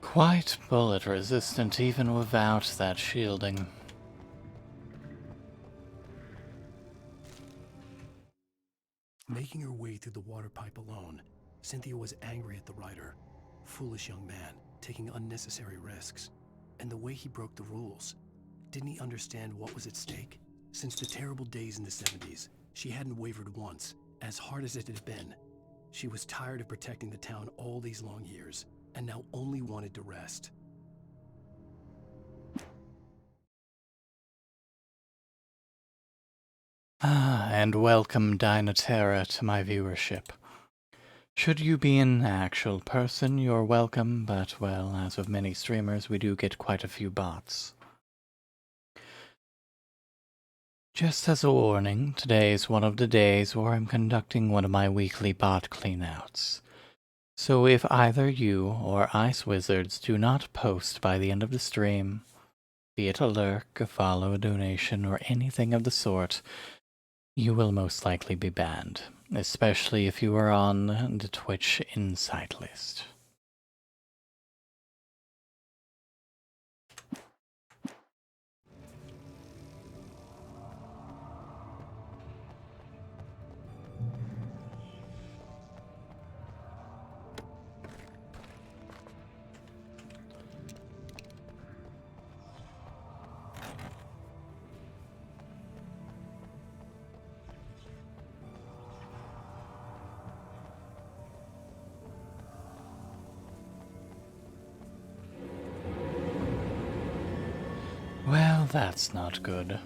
Quite bullet resistant even without that shielding. Making her way through the water pipe alone, Cynthia was angry at the rider. Foolish young man, taking unnecessary risks. And the way he broke the rules. Didn't he understand what was at stake? Since the terrible days in the 70s, she hadn't wavered once, as hard as it had been. She was tired of protecting the town all these long years, and now only wanted to rest. And welcome Dynaterra to my viewership. Should you be an actual person, you're welcome, but well, as with many streamers, we do get quite a few bots. Just as a warning, today is one of the days where I'm conducting one of my weekly bot cleanouts. So if either you or Ice Wizards do not post by the end of the stream, be it a lurk, a follow, a donation, or anything of the sort, you will most likely be banned, especially if you are on the Twitch Insight list. that's not good.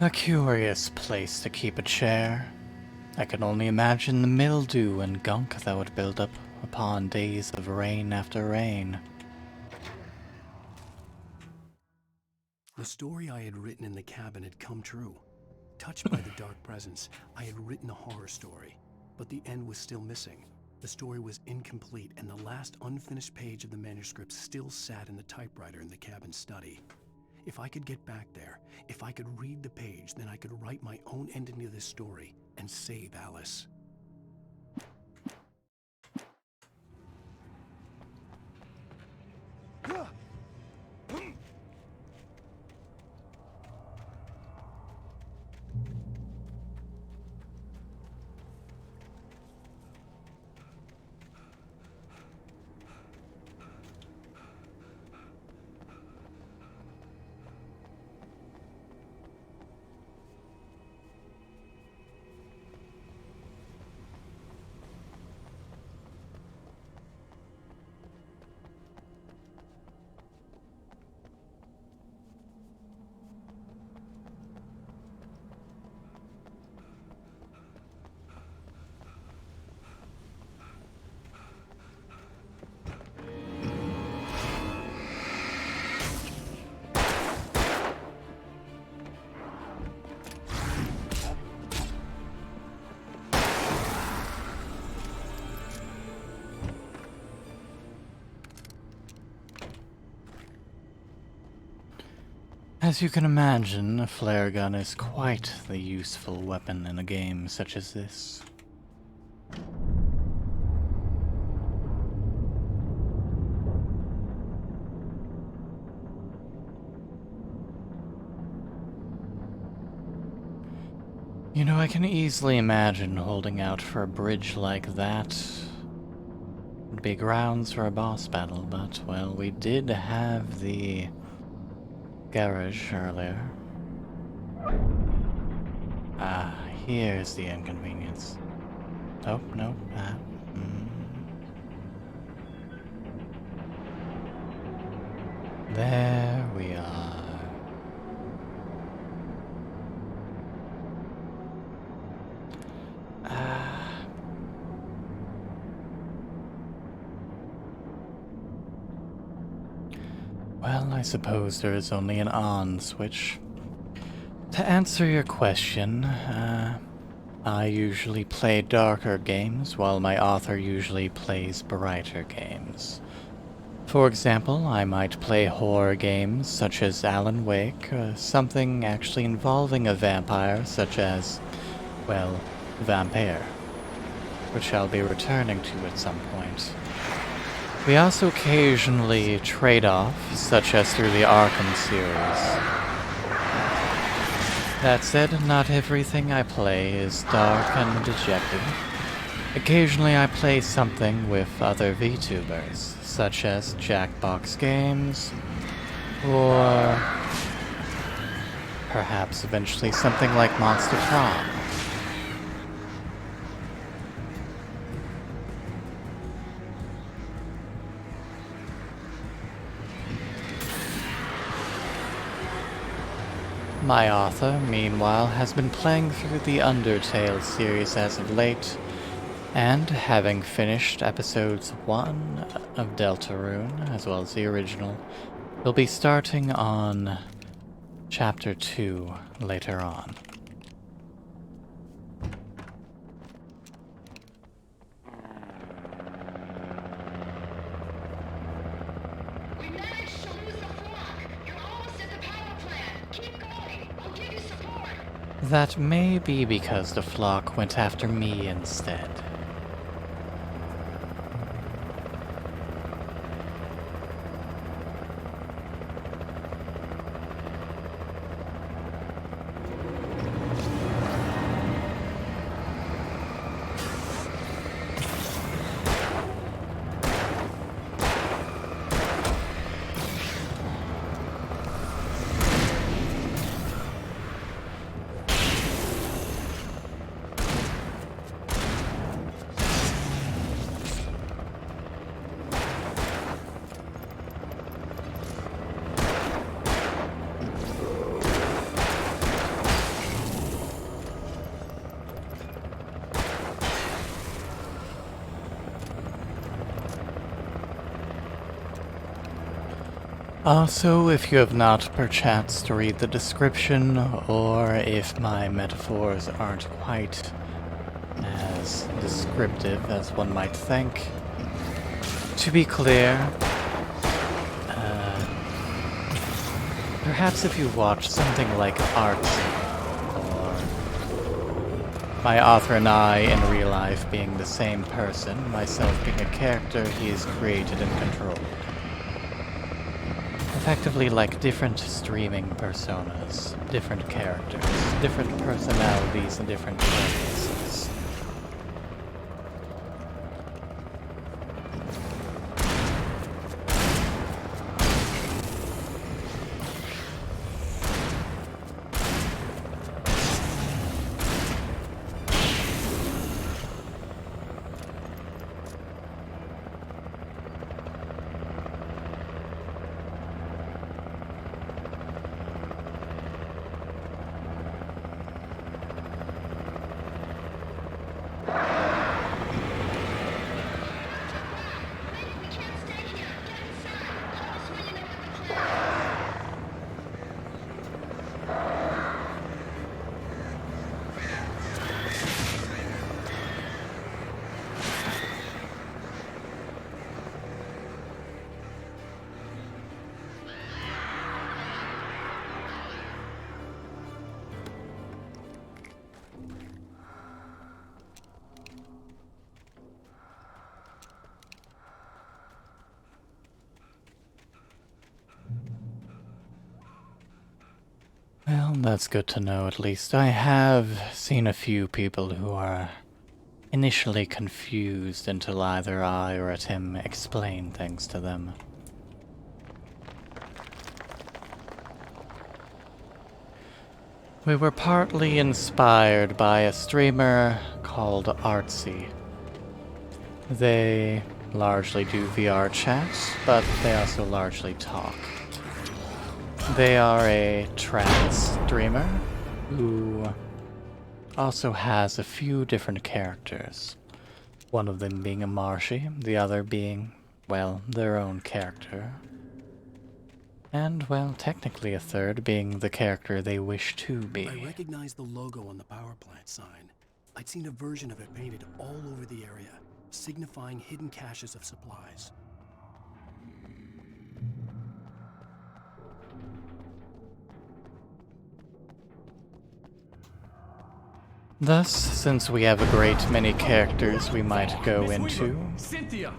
A curious place to keep a chair. I can only imagine the mildew and gunk that would build up upon days of rain after rain. The story I had written in the cabin had come true. Touched by the dark presence, I had written a horror story, but the end was still missing. The story was incomplete, and the last unfinished page of the manuscript still sat in the typewriter in the cabin study. If I could get back there, if I could read the page, then I could write my own ending to this story and save Alice. As you can imagine, a flare gun is quite the useful weapon in a game such as this. You know, I can easily imagine holding out for a bridge like that would be grounds for a boss battle, but, well, we did have the garage earlier. Ah, here's the inconvenience. Oh, no. There we are. Well, I suppose there is only an on switch. To answer your question, I usually play darker games, while my author usually plays brighter games. For example, I might play horror games such as Alan Wake, something actually involving a vampire such as, well, Vampire, which I'll be returning to at some point. We also occasionally trade off, such as through the Arkham series. That said, not everything I play is dark and dejected. Occasionally I play something with other VTubers, such as Jackbox Games, or perhaps eventually something like Monster Prom. My author, meanwhile, has been playing through the Undertale series as of late, and having finished episodes 1 of Deltarune, as well as the original, will be starting on chapter 2 later on. That may be because the flock went after me instead. Also, if you have not perchance to read the description, or if my metaphors aren't quite as descriptive as one might think, to be clear, perhaps if you watch something like Artsy, or my author and I in real life being the same person, myself being a character he has created and controlled. Effectively like different streaming personas, different characters, different personalities, and different purposes. Well, that's good to know at least. I have seen a few people who are initially confused until either I or Tim explain things to them. We were partly inspired by a streamer called Artsy. They largely do VR chat, but they also largely talk. They are a trans streamer who also has a few different characters. One of them being a Marshy, the other being, well, their own character. And, well, technically a third being the character they wish to be. I recognized the logo on the power plant sign. I'd seen a version of it painted all over the area, signifying hidden caches of supplies. Thus, since we have a great many characters we might go into,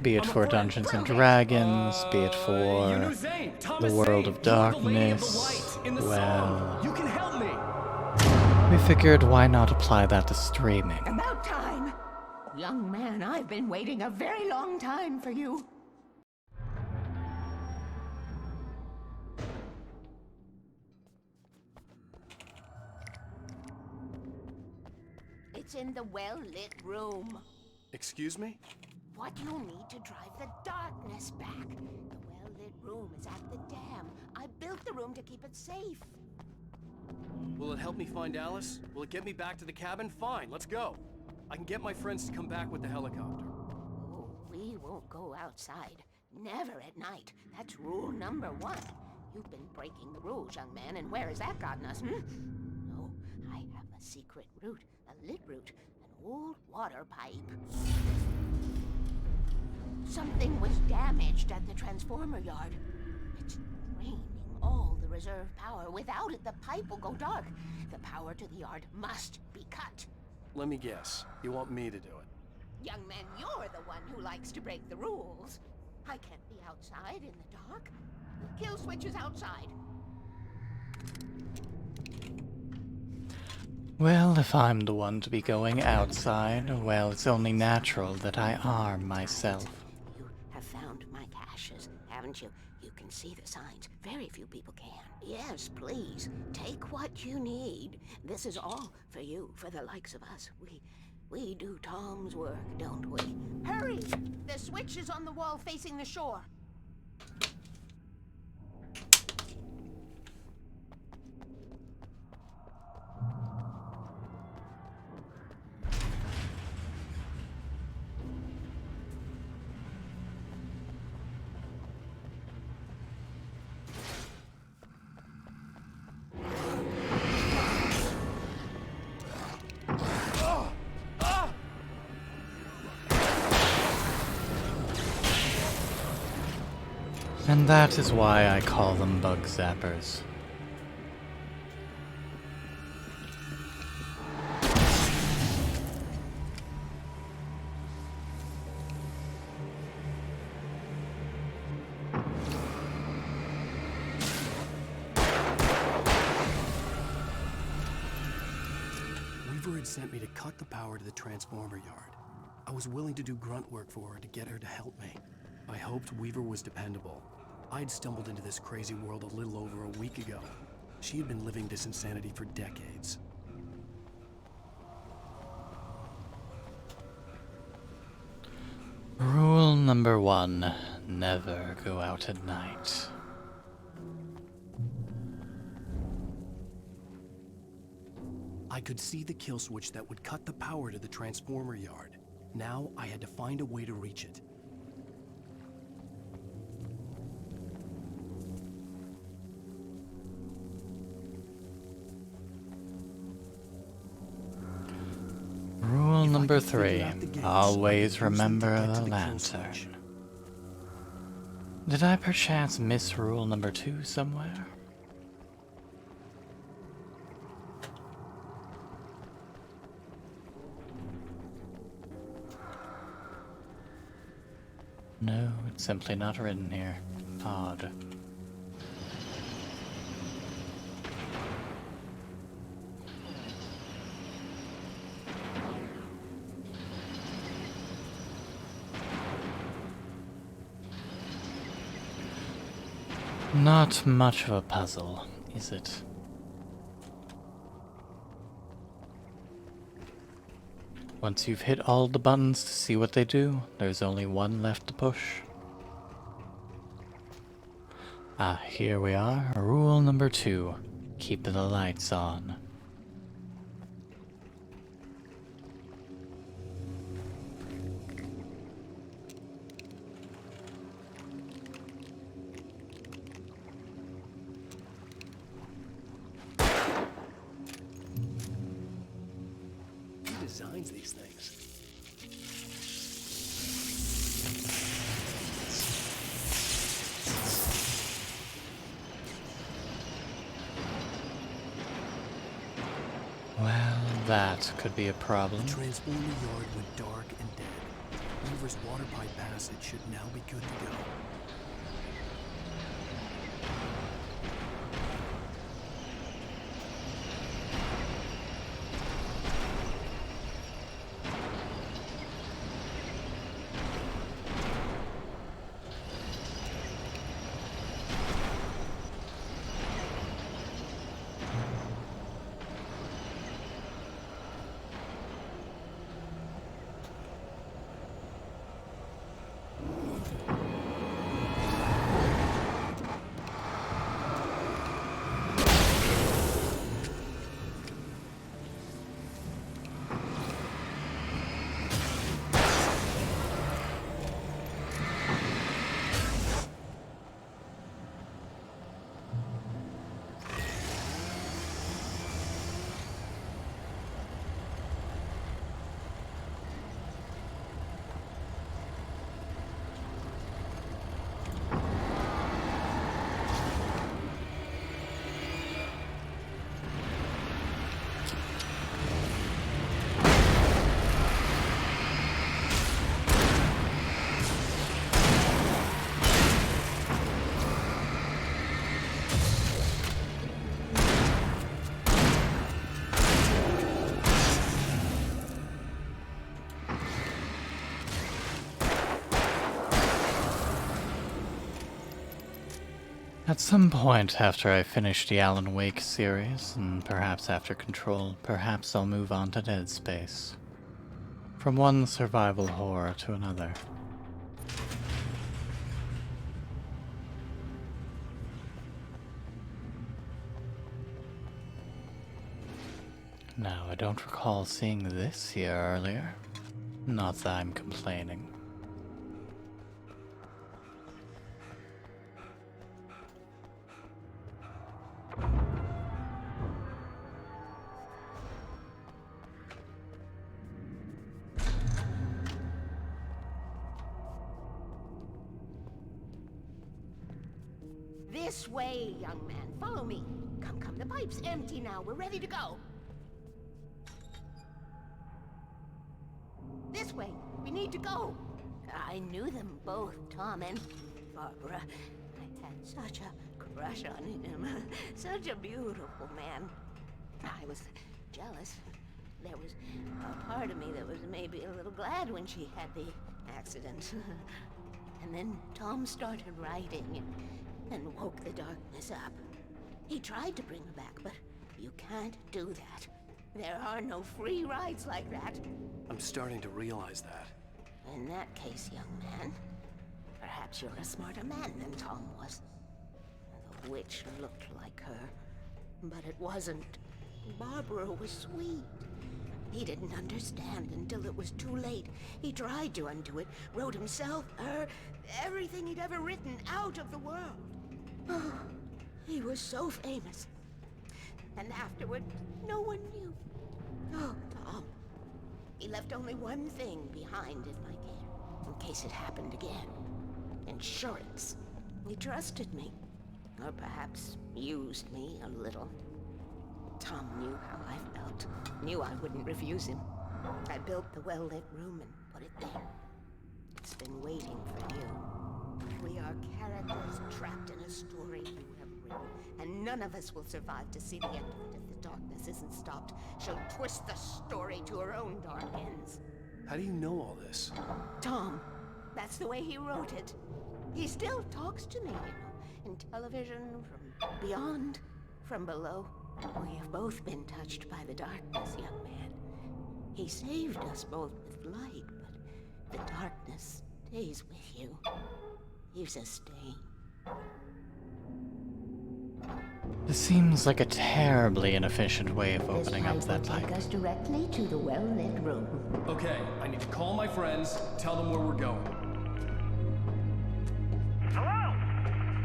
be it for Dungeons and Dragons, be it for the World of Darkness, well, we figured why not apply that to streaming. About time! Young man, I've been waiting a very long time for you. It's in the well-lit room. Excuse me? What you need to drive the darkness back. The well-lit room is at the dam. I built the room to keep it safe. Will it help me find Alice? Will it get me back to the cabin? Fine, let's go. I can get my friends to come back with the helicopter. Oh, we won't go outside. Never at night. That's rule number 1. You've been breaking the rules, young man, and where has that gotten us, No, I have a secret route, a lit route, an old water pipe. Something was damaged at the transformer yard. It's draining all the reserve power. Without it, the pipe will go dark. The power to the yard must be cut. Let me guess. You want me to do it? Young man, you're the one who likes to break the rules. I can't be outside in the dark. The kill switch is outside. Well, if I'm the one to be going outside, well, it's only natural that I arm myself. You have found my caches, haven't you? You can see the signs. Very few people can. Yes, please. Take what you need. This is all for you, for the likes of us. We do Tom's work, don't we? Hurry! The switch is on the wall facing the shore. And that is why I call them bug zappers. Weaver had sent me to cut the power to the transformer yard. I was willing to do grunt work for her to get her to help me. I hoped Weaver was dependable. I'd stumbled into this crazy world a little over a week ago. She had been living this insanity for decades. Rule number 1, never go out at night. I could see the kill switch that would cut the power to the transformer yard. Now I had to find a way to reach it. Rule number 3, always remember the lantern. Did I perchance miss rule number 2 somewhere? No, it's simply not written here. Odd. Not much of a puzzle, is it? Once you've hit all the buttons to see what they do, there's only one left to push. Ah, here we are. Rule number 2. Keep the lights on. Who designs these things? Well, that could be a problem. The transformer yard went dark and dead. Weaver's water pipe passage should now be good to go. At some point after I finish the Alan Wake series, and perhaps after Control, perhaps I'll move on to Dead Space. From one survival horror to another. Now, I don't recall seeing this here earlier. Not that I'm complaining. This way, young man. Follow me. Come, the pipe's empty now. We're ready to go. This way. We need to go. I knew them both, Tom and Barbara. I had such a crush on him. Such a beautiful man. I was jealous. There was a part of me that was maybe a little glad when she had the accident. And then Tom started writing and woke the darkness up. He tried to bring her back, but you can't do that. There are no free rides like that. I'm starting to realize that. In that case, young man, perhaps you're a smarter man than Tom was. The witch looked like her, but it wasn't. Barbara was sweet. He didn't understand until it was too late. He tried to undo it, wrote himself, her, everything he'd ever written out of the world. Oh, he was so famous. And afterward, no one knew. Oh, Tom. He left only one thing behind in my care, in case it happened again. Insurance. He trusted me. Or perhaps used me a little. Tom knew how I felt. Knew I wouldn't refuse him. I built the well-lit room and put it there. It's been waiting for you. We are characters trapped in a story you have written, and none of us will survive to see the end of it if the darkness isn't stopped. She'll twist the story to her own dark ends. How do you know all this? Tom, that's the way he wrote it. He still talks to me, in television, from beyond, from below. We have both been touched by the darkness, young man. He saved us both with light, but the darkness stays with you. Leaves a stain. This seems like a terribly inefficient way of opening up that pipe. Take us directly to the well-lit room. Okay, I need to call my friends, tell them where we're going. Hello?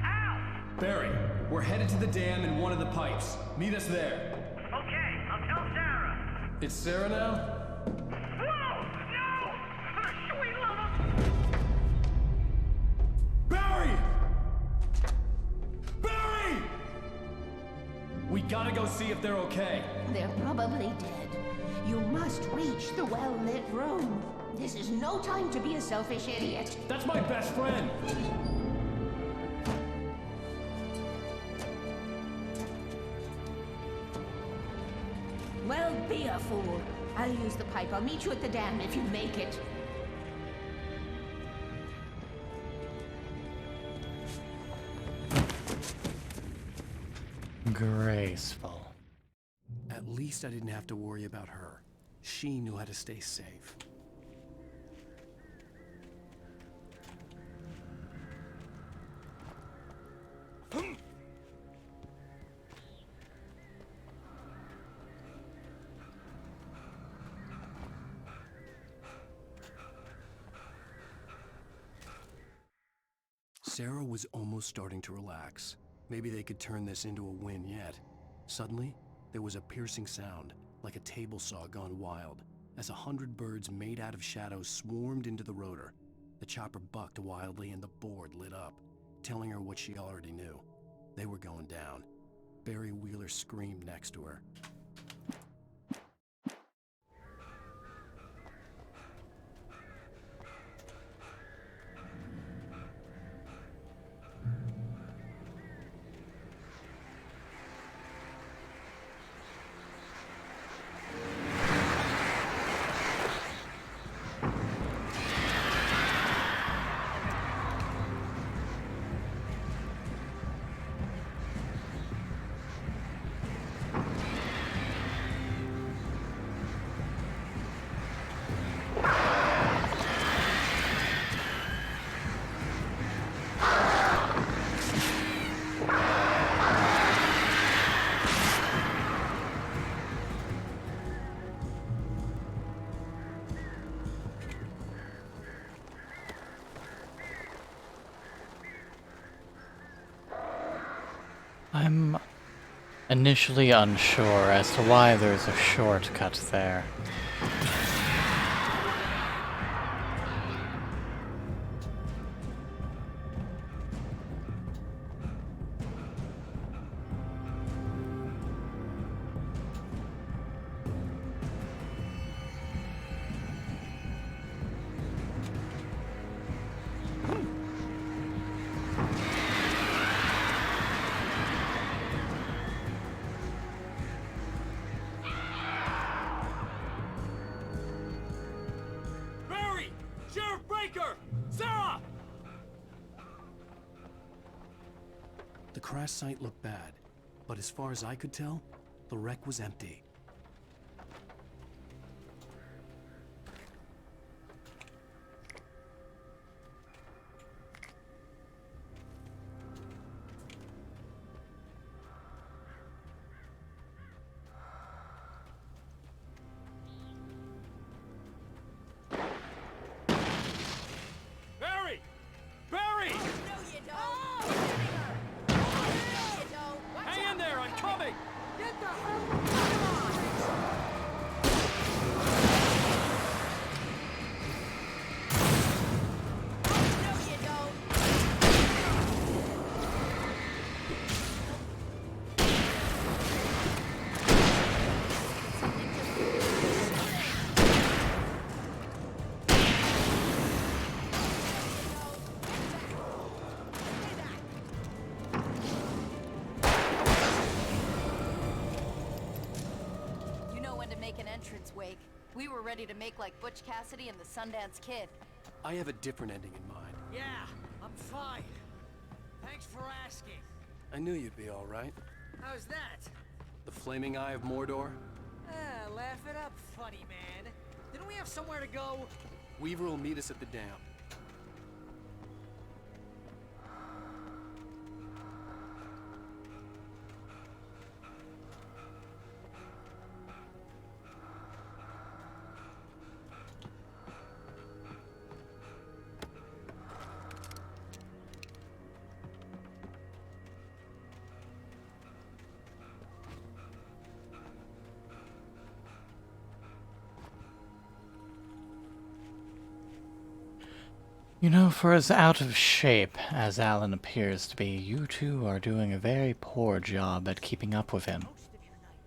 Al! Barry, we're headed to the dam in one of the pipes. Meet us there. Okay, I'll tell Sarah. It's Sarah now? Whoa! No! For the sweet love of... Barry! Barry! We gotta go see if they're okay. They're probably dead. You must reach the well-lit room. This is no time to be a selfish idiot. That's my best friend! Well, be a fool. I'll use the pipe. I'll meet you at the dam if you make it. Graceful. At least I didn't have to worry about her. She knew how to stay safe. Sarah was almost starting to relax. Maybe they could turn this into a win yet. Suddenly, there was a piercing sound, like a table saw gone wild, as 100 birds made out of shadows swarmed into the rotor. The chopper bucked wildly and the board lit up, telling her what she already knew. They were going down. Barry Wheeler screamed next to her. I'm initially unsure as to why there's a shortcut there. Barry! Sheriff Breaker! Sarah! The crash site looked bad, but as far as I could tell, the wreck was empty. Barry! Barry! No, you don't. No, you don't. Watch Hang in there, I'm coming! Get the hell No, you don't. You know when to make an entrance, Wake. We were ready to make like Butch Cassidy and the Sundance Kid. I have a different ending in mind. Yeah, I'm fine. Thanks for asking. I knew you'd be all right. How's that? The Flaming Eye of Mordor? Laugh it up, funny man. Didn't we have somewhere to go? Weaver will meet us at the dam. You know, for as out of shape as Alan appears to be, you two are doing a very poor job at keeping up with him. Most of your night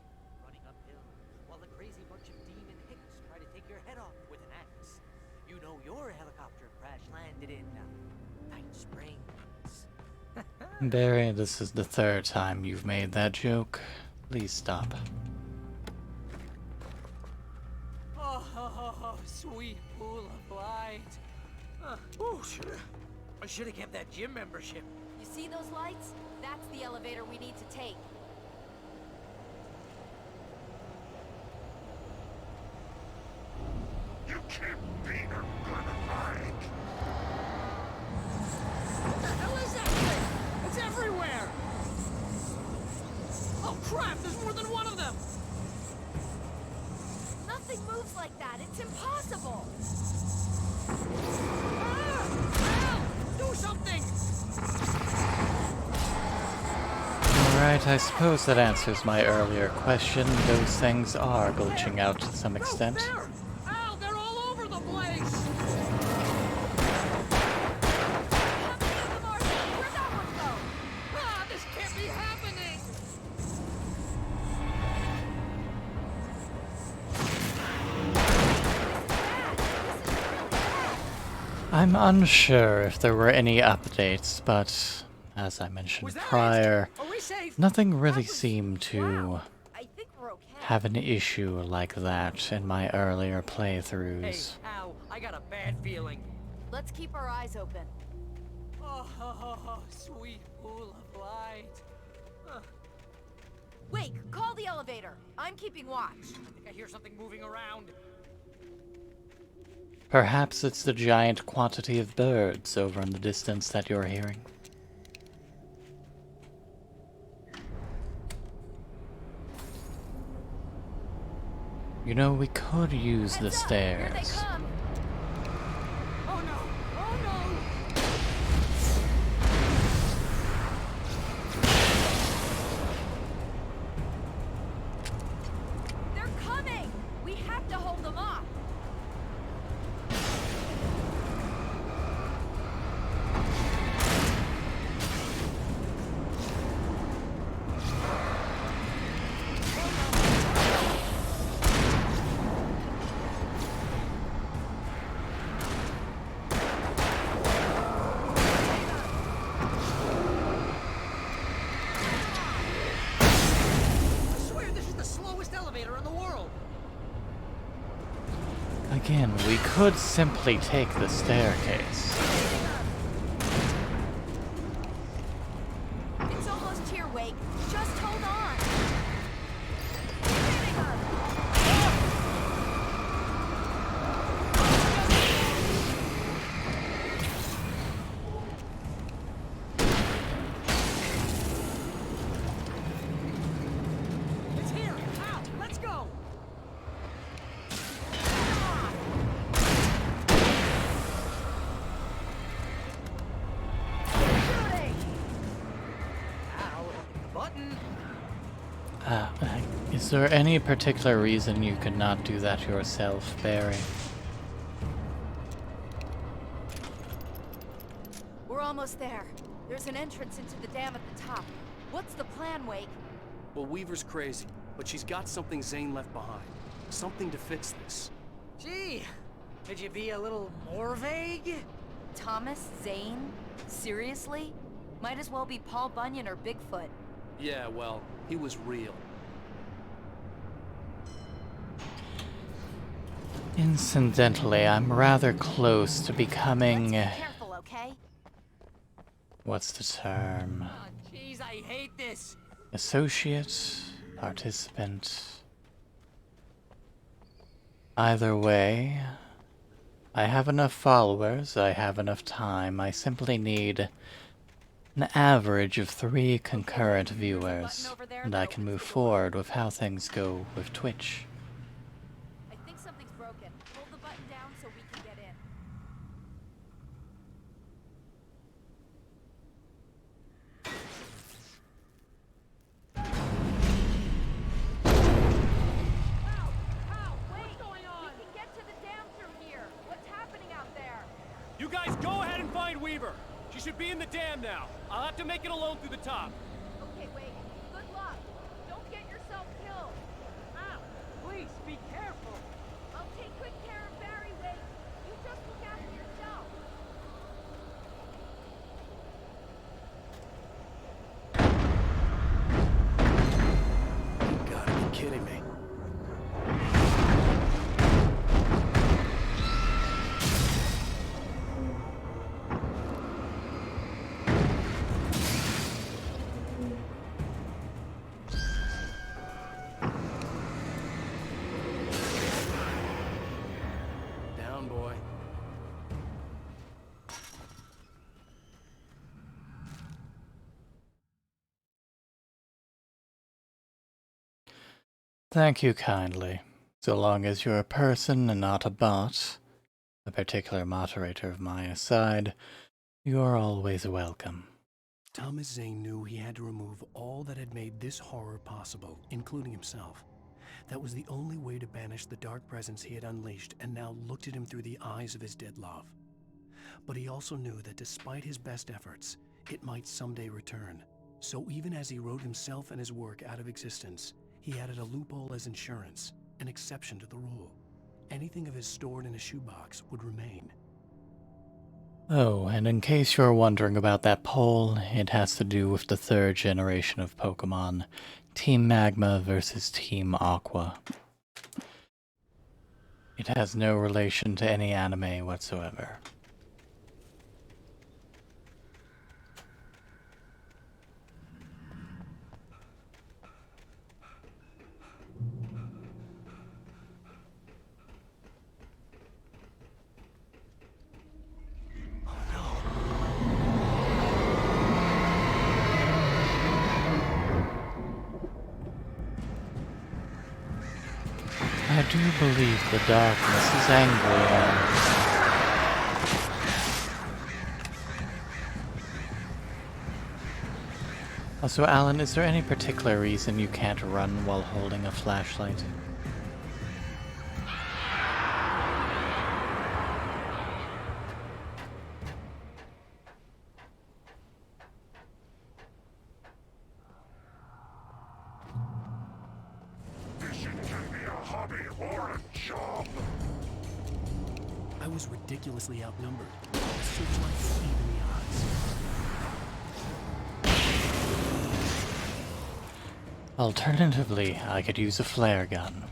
running uphill while the crazy bunch of demon hicks try to take your head off with an axe. You know your helicopter crash landed in Night Springs. Barry, this is the third time you've made that joke. Please stop. Oh, sweet pool of light. I should have kept that gym membership. You see those lights? That's the elevator we need to take. You can't beat her, hide. What the hell is that thing? It's everywhere! Oh crap, there's more than one of them! Nothing moves like that. It's impossible. Do something! Alright, I suppose that answers my earlier question. Those things are glitching out to some extent. There! Al, they're all over the place! How many of them are there? Where'd that one go? Ah, this can't be happening! I'm unsure if there were any updates, but as I mentioned prior, Are we safe? nothing really seemed to I think we're okay. have an issue like that in my earlier Hey, playthroughs. Al, I got a bad feeling. Let's keep our eyes open. Oh, sweet pool of light. Wake, call the elevator. I'm keeping watch. I think I hear something moving around. Perhaps it's the giant quantity of birds over in the distance that you're hearing. You know, we could use the Here they stairs. come. Oh no! Oh no! begin, we could simply take the staircase. It's almost here, Wake. Just hold on. It's here! Out! Let's go! Shooting! Ow! Button! Is there any particular reason you could not do that yourself, Barry? We're almost there. There's an entrance into the dam at the top. What's the plan, Wake? Well, Weaver's crazy, but she's got something Zane left behind. Something to fix this. Gee, could you be a little more vague? Thomas Zane? Seriously? Might as well be Paul Bunyan or Bigfoot. Yeah, well, he was real. Incidentally, I'm rather close to becoming... Let's be careful, okay? What's the term? Oh, jeez, I hate this. Associate? Participant? Either way, I have enough followers, I have enough time, I simply need an average of 3 concurrent viewers, and I can move forward with how things go with Twitch. I think something's broken. Hold the button down so we can get in. What's going on? We can get to the dam through here. What's happening out there? You guys go ahead and find Weaver. She should be in the dam now. I'll have to make it alone through the top. Okay, wait. Good luck. Don't get yourself killed. Ow! Please, be careful. I'll take good care of Barry, Wake. You just look after yourself. You gotta be kidding me. Down, boy. Thank you kindly. So long as you're a person and not a bot, a particular moderator of my aside, you're always welcome. Thomas Zane knew he had to remove all that had made this horror possible, including himself. That was the only way to banish the dark presence he had unleashed and now looked at him through the eyes of his dead love. But he also knew that despite his best efforts, it might someday return. So even as he wrote himself and his work out of existence, he added a loophole as insurance, an exception to the rule. Anything of his stored in a shoebox would remain. Oh, and in case you're wondering about that poll, it has to do with the 3rd generation of Pokemon, Team Magma versus Team Aqua. It has no relation to any anime whatsoever. I do believe the darkness is angry now. Also, Alan, is there any particular reason you can't run while holding a flashlight? I was ridiculously outnumbered. The searchlight was even the odds. Alternatively, I could use a flare gun.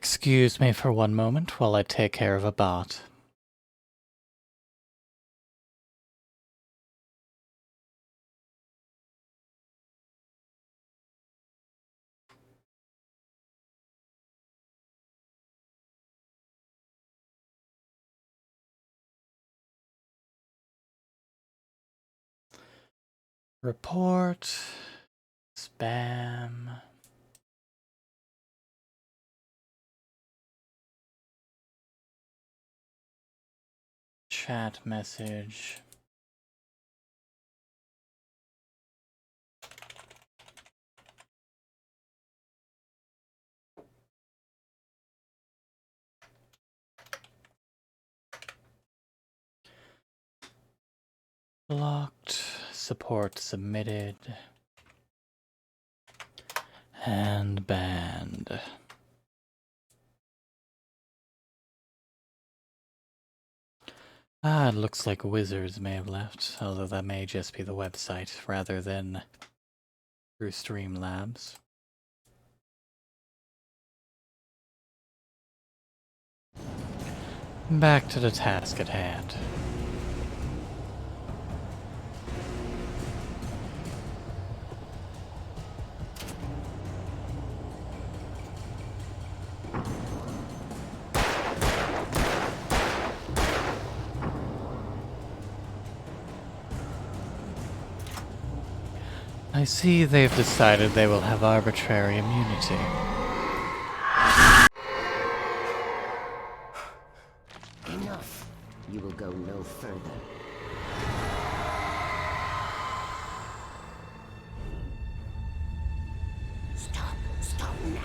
Excuse me for one moment while I take care of a bot. Report. Spam. Chat message. Blocked. Support submitted. And banned. It looks like Wizards may have left, although that may just be the website rather than through Streamlabs. Back to the task at hand. I see they've decided they will have arbitrary immunity. Enough. You will go no further. Stop. Stop now.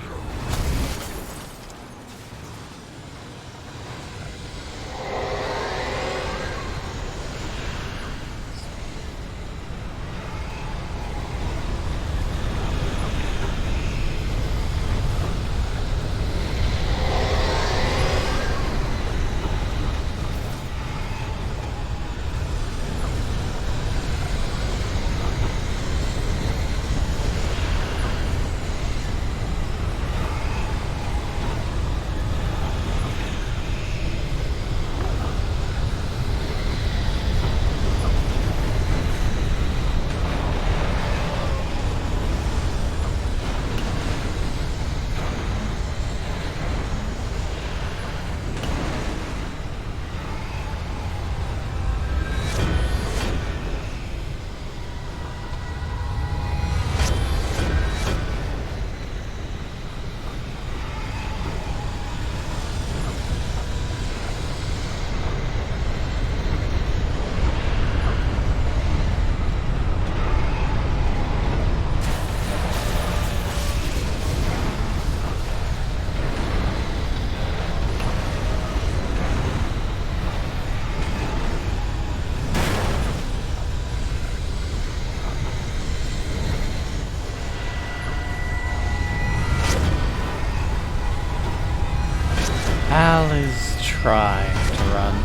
Al is trying to run.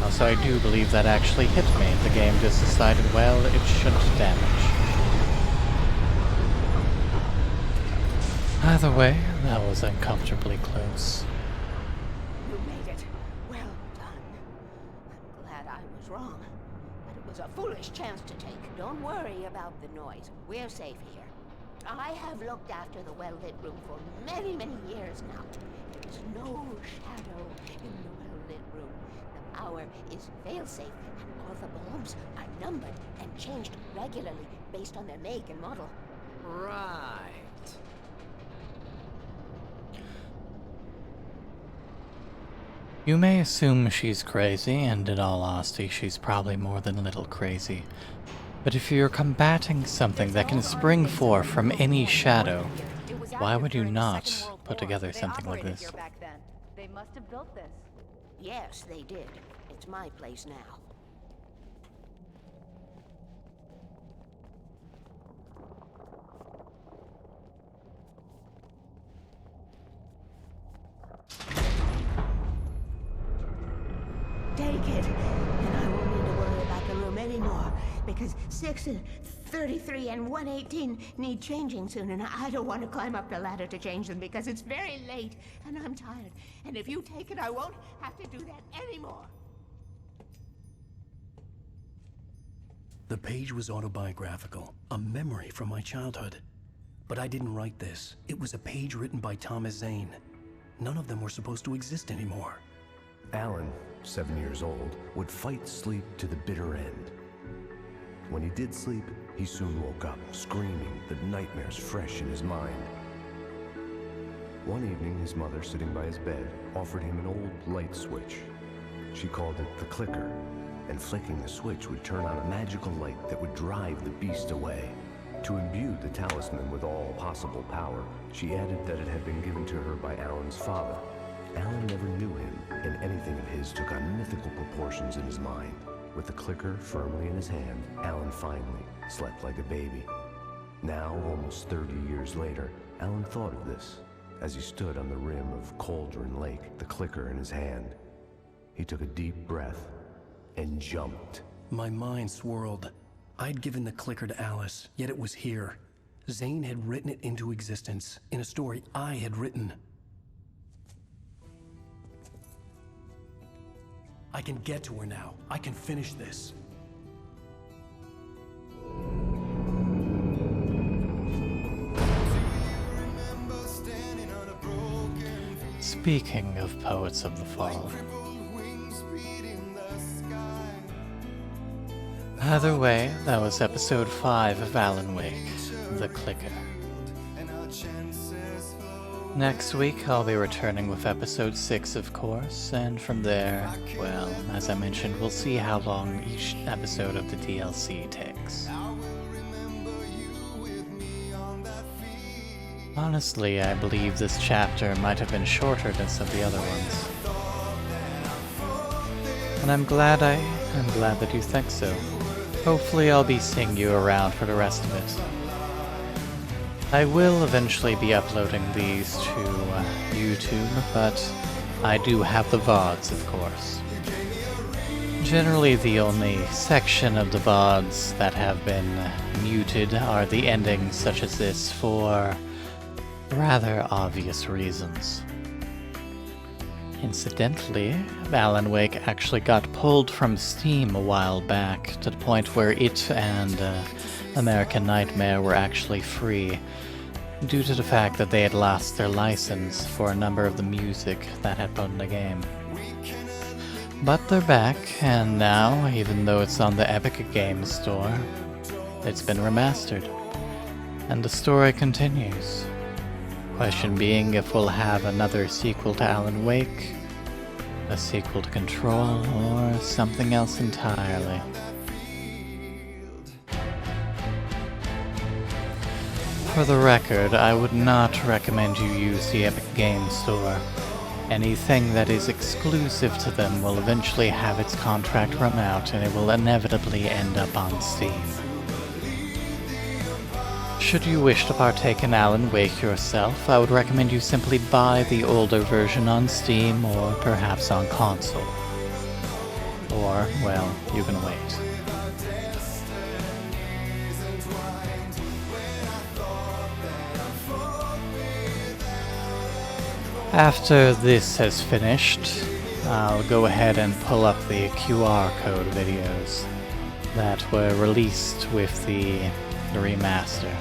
Also, I do believe that actually hit me. The game just decided, well, it shouldn't damage. Either way, that was uncomfortably close. You made it. Well done. I'm glad I was wrong. But it was a foolish chance to take. Don't worry about the noise. We're safe here. I have looked after the well-lit room for many, many years now. There's no shadow in the well-lit room. The power is fail-safe, and all the bulbs are numbered and changed regularly based on their make and model. Right. You may assume she's crazy, and in all honesty, she's probably more than a little crazy. But if you're combating something that can spring forth from any shadow, why would you not put together something like this? They must have built this. Yes, they did. It's my place now. Take it, and I won't need to worry about the room anymore. anymore because 6 and 33 and 118 need changing soon, and I don't want to climb up the ladder to change them because it's very late and I'm tired. And if you take it, I won't have to do that anymore. The page was autobiographical, a memory from my childhood. But I didn't write this. It was a page written by Thomas Zane. None of them were supposed to exist anymore. Alan, 7 years old, would fight sleep to the bitter end. When he did sleep, he soon woke up, screaming, the nightmares fresh in his mind. One evening, his mother, sitting by his bed, offered him an old light switch. She called it the clicker, and flicking the switch would turn on a magical light that would drive the beast away. To imbue the talisman with all possible power, she added that it had been given to her by Alan's father. Alan never knew him, and anything of his took on mythical proportions in his mind. With the clicker firmly in his hand, Alan finally slept like a baby. Now, almost 30 years later, Alan thought of this as he stood on the rim of Cauldron Lake, the clicker in his hand. He took a deep breath and jumped. My mind swirled. I'd given the clicker to Alice, yet it was here. Zane had written it into existence, in a story I had written. I can get to her now. I can finish this. Speaking of Poets of the Fall. Either way, that was episode 5 of Alan Wake, The Clicker. Next week, I'll be returning with episode 6, of course, and from there, well, as I mentioned, we'll see how long each episode of the DLC takes. Honestly, I believe this chapter might have been shorter than some of the other ones. And I'm glad that you think so. Hopefully I'll be seeing you around for the rest of it. I will eventually be uploading these to YouTube, but I do have the VODs, of course. Generally, the only section of the VODs that have been muted are the endings such as this for rather obvious reasons. Incidentally, Alan Wake actually got pulled from Steam a while back, to the point where it and American Nightmare were actually free, due to the fact that they had lost their license for a number of the music that had been in the game. But they're back, and now, even though it's on the Epic Games Store, it's been remastered. And the story continues. Question being if we'll have another sequel to Alan Wake, a sequel to Control, or something else entirely. For the record, I would not recommend you use the Epic Games Store. Anything that is exclusive to them will eventually have its contract run out, and it will inevitably end up on Steam. Should you wish to partake in Alan Wake yourself, I would recommend you simply buy the older version on Steam or perhaps on console. Or, well, you can wait. After this has finished, I'll go ahead and pull up the QR code videos that were released with the remaster.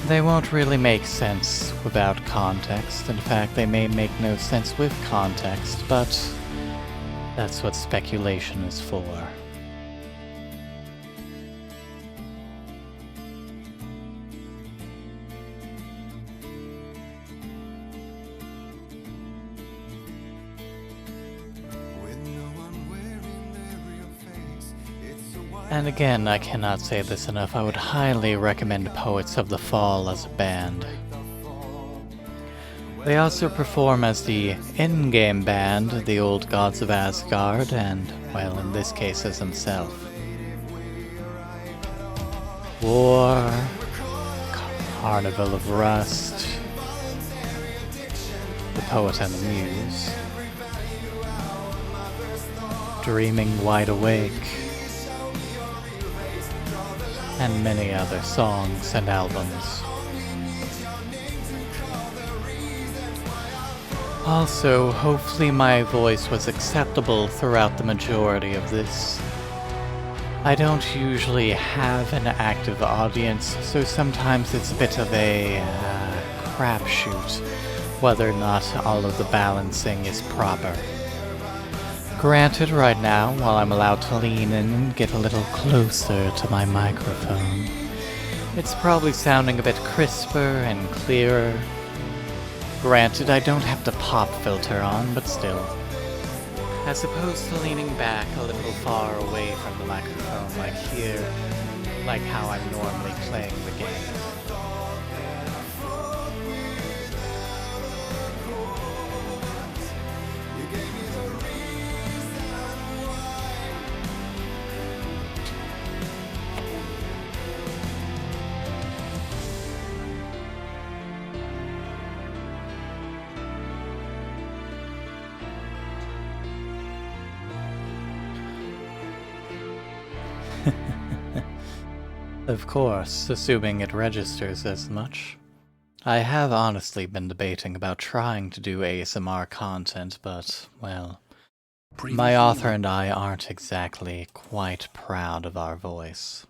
They won't really make sense without context. In fact, they may make no sense with context, but that's what speculation is for. And again, I cannot say this enough, I would highly recommend Poets of the Fall as a band. They also perform as the in-game band, the Old Gods of Asgard, and, well, in this case as himself. War, Carnival of Rust, The Poet and the Muse, Dreaming Wide Awake, and many other songs and albums. Also, hopefully my voice was acceptable throughout the majority of this. I don't usually have an active audience, so sometimes it's a bit of a crapshoot whether or not all of the balancing is proper. Granted, right now, while I'm allowed to lean in and get a little closer to my microphone, it's probably sounding a bit crisper and clearer. Granted, I don't have the pop filter on, but still. As opposed to leaning back a little far away from the microphone, like here, like how I'm normally playing the game. Of course, assuming it registers as much. I have honestly been debating about trying to do ASMR content, but, well, my author and I aren't exactly quite proud of our voice.